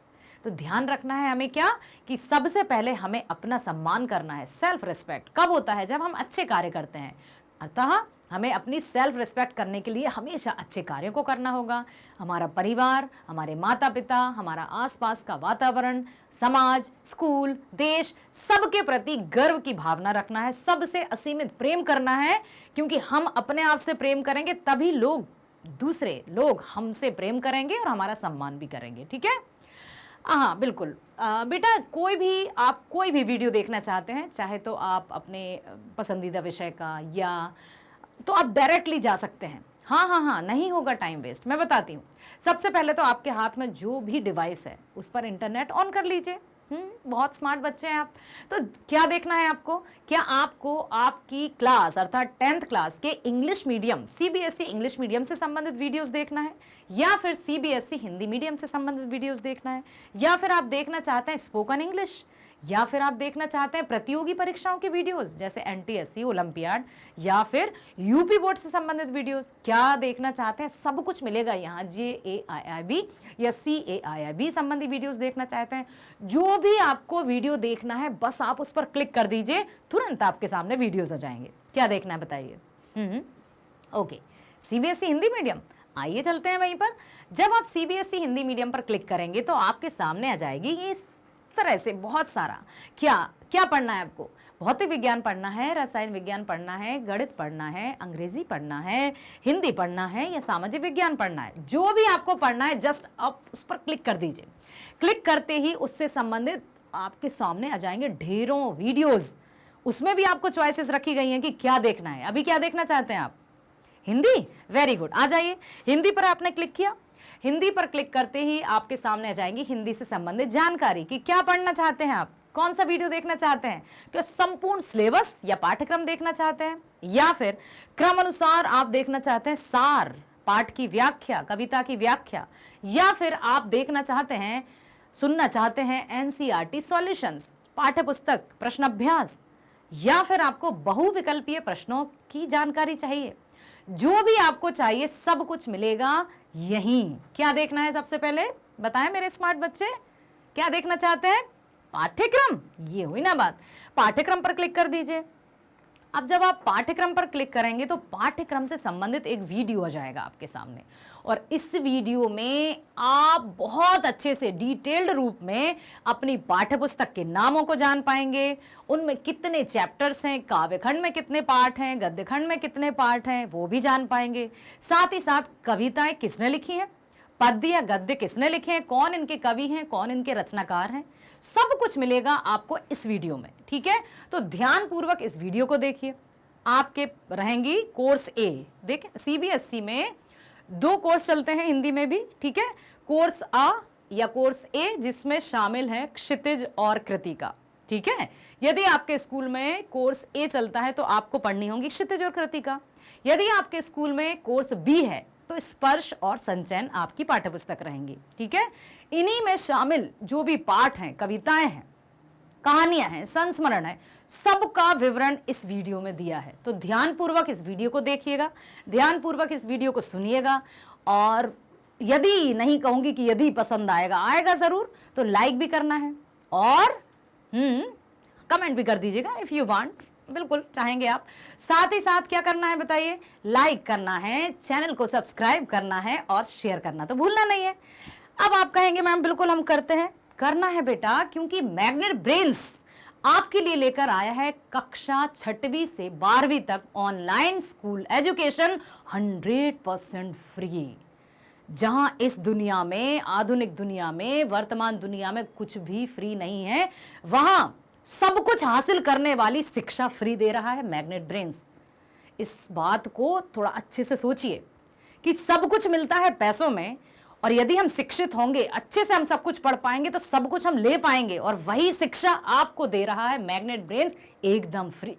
Speaker 2: तो ध्यान रखना है हमें क्या, कि सबसे पहले हमें अपना सम्मान करना है। सेल्फ रिस्पेक्ट कब होता है? जब हम अच्छे कार्य करते हैं। अतः हमें अपनी सेल्फ रिस्पेक्ट करने के लिए हमेशा अच्छे कार्यों को करना होगा। हमारा परिवार, हमारे माता पिता, हमारा आसपास का वातावरण, समाज, स्कूल, देश, सबके प्रति गर्व की भावना रखना है, सबसे असीमित प्रेम करना है, क्योंकि हम अपने आप से प्रेम करेंगे तभी दूसरे लोग हमसे प्रेम करेंगे और हमारा सम्मान भी करेंगे। ठीक है? हाँ बिल्कुल। बेटा आप कोई भी वीडियो देखना चाहते हैं, चाहे तो आप अपने पसंदीदा विषय का, या तो आप डायरेक्टली जा सकते हैं। हाँ, नहीं होगा टाइम वेस्ट। मैं बताती हूँ। सबसे पहले तो आपके हाथ में जो भी डिवाइस है उस पर इंटरनेट ऑन कर लीजिए। बहुत स्मार्ट बच्चे हैं आप। तो क्या देखना है आपको? क्या आपको आपकी क्लास अर्थात 10th क्लास के English medium, CBSE English medium से संबंधित वीडियोस देखना है, या फिर सीबीएसई हिंदी मीडियम से संबंधित वीडियोस देखना है, या फिर आप देखना चाहते हैं स्पोकन इंग्लिश, या फिर आप देखना चाहते हैं प्रतियोगी परीक्षाओं के वीडियोस जैसे एनटीएससी, ओलंपियाड, या फिर यूपी बोर्ड से संबंधित वीडियोस? क्या देखना चाहते हैं? सब कुछ मिलेगा यहाँ। JAIIB या CAIIB संबंधी वीडियोस देखना चाहते हैं, जो भी आपको वीडियो देखना है बस आप उस पर क्लिक कर दीजिए, तुरंत आपके सामने वीडियोस आ जाएंगे। क्या देखना है बताइए? ओके, सीबीएसई हिंदी मीडियम, आइए चलते हैं वहीं पर। जब आप सीबीएसई हिंदी मीडियम पर क्लिक करेंगे तो आपके सामने आ जाएगी ये तरह से बहुत सारा। क्या पढ़ना है आपको? भौतिक विज्ञान पढ़ना है, रसायन विज्ञान पढ़ना है, गणित पढ़ना है, अंग्रेजी पढ़ना है, हिंदी पढ़ना है, या सामाजिक विज्ञान पढ़ना है? जो भी आपको पढ़ना है जस्ट आप उस पर क्लिक कर दीजिए। क्लिक करते ही उससे संबंधित आपके सामने आ जाएंगे ढेरों वीडियोस। उसमें भी आपको चॉइसेस रखी गई हैं कि क्या देखना है। अभी क्या देखना चाहते हैं आप? हिंदी? वेरी गुड, आ जाइए। हिंदी पर आपने क्लिक किया। हिंदी पर क्लिक करते ही आपके सामने आ जाएंगी हिंदी से संबंधित जानकारी कि क्या पढ़ना चाहते हैं आप, कौन सा वीडियो देखना चाहते हैं, क्या संपूर्ण सिलेबस या पाठ्यक्रम देखना चाहते हैं, या फिर क्रम अनुसार आप देखना चाहते हैं सार, पाठ की व्याख्या, कविता की व्याख्या, या फिर आप देखना चाहते हैं, सुनना चाहते हैं एनसीईआरटी सॉल्यूशंस, पाठ्य पुस्तक, प्रश्न अभ्यास, या फिर आपको बहुविकल्पीय प्रश्नों की जानकारी चाहिए। जो भी आपको चाहिए सब कुछ मिलेगा यहीं। क्या देखना है सबसे पहले बताएं मेरे स्मार्ट बच्चे? क्या देखना चाहते हैं? पाठ्यक्रम। ये हुई ना बात। पाठ्यक्रम पर क्लिक कर दीजिए। अब जब आप पाठ्यक्रम पर क्लिक करेंगे तो पाठ्यक्रम से संबंधित एक वीडियो आ जाएगा आपके सामने, और इस वीडियो में आप बहुत अच्छे से डिटेल्ड रूप में अपनी पाठ्यपुस्तक के नामों को जान पाएंगे, उनमें कितने चैप्टर्स हैं, काव्यखंड में कितने पाठ हैं, गद्यखंड में कितने पाठ हैं वो भी जान पाएंगे। साथ ही साथ कविताएं किसने लिखी हैं, पद्य या गद्य किसने लिखे हैं, कौन इनके कवि हैं, कौन इनके रचनाकार हैं, सब कुछ मिलेगा आपको इस वीडियो में। ठीक है? तो ध्यान पूर्वक इस वीडियो को देखिए। आपके रहेंगी कोर्स ए। देखें, सीबीएसई में 2 कोर्स चलते हैं हिंदी में भी। ठीक है? कोर्स A या कोर्स ए, जिसमें शामिल है क्षितिज और कृतिका। ठीक है? यदि आपके स्कूल में कोर्स ए चलता है तो आपको पढ़नी होगी क्षितिज और कृतिका। यदि आपके स्कूल में कोर्स बी है तो स्पर्श और संचयन आपकी पाठ्यपुस्तक रहेंगी। ठीक है? इन्हीं में शामिल जो भी पाठ हैं, कविताएं हैं, कहानियां हैं, संस्मरण है, सबका विवरण इस वीडियो में दिया है। तो ध्यानपूर्वक इस वीडियो को देखिएगा, ध्यानपूर्वक इस वीडियो को सुनिएगा, और यदि नहीं कहूंगी कि यदि पसंद आएगा जरूर, तो लाइक भी करना है और कमेंट भी कर दीजिएगा इफ यू वांट। बिल्कुल चाहेंगे आप। साथ ही साथ क्या करना है बताइए? लाइक करना है, चैनल को सब्सक्राइब करना है और शेयर करना तो भूलना नहीं है। अब आप कहेंगे मैम बिल्कुल हम करते हैं। करना है बेटा, क्योंकि मैग्नेट ब्रेन्स आपके लिए लेकर आया है कक्षा 6वीं से 12वीं तक ऑनलाइन स्कूल एजुकेशन 100% फ्री। जहां इस दुनिया में, आधुनिक दुनिया में, वर्तमान दुनिया में कुछ भी फ्री नहीं है, वहां सब कुछ हासिल करने वाली शिक्षा फ्री दे रहा है मैग्नेट ब्रेन्स। इस बात को थोड़ा अच्छे से सोचिए कि सब कुछ मिलता है पैसों में, और यदि हम शिक्षित होंगे, अच्छे से हम सब कुछ पढ़ पाएंगे तो सब कुछ हम ले पाएंगे, और वही शिक्षा आपको दे रहा है मैग्नेट ब्रेन्स एकदम फ्री,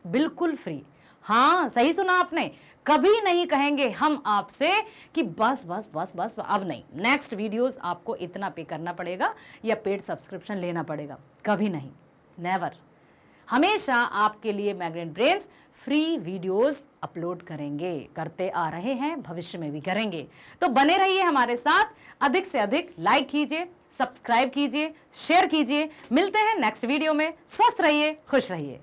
Speaker 2: बिल्कुल फ्री। हाँ, सही सुना आपने। कभी नहीं कहेंगे हम आपसे कि बस बस बस बस अब नहीं, नेक्स्ट वीडियोस आपको इतना पे करना पड़ेगा या पेड सब्सक्रिप्शन लेना पड़ेगा। कभी नहीं, नेवर। हमेशा आपके लिए magnet brains free videos upload करते आ रहे हैं, भविष्य में भी करेंगे। तो बने रहिए हमारे साथ, अधिक से अधिक लाइक कीजिए, सब्सक्राइब कीजिए, शेयर कीजिए। मिलते हैं नेक्स्ट वीडियो में। स्वस्थ रहिए, खुश रहिए।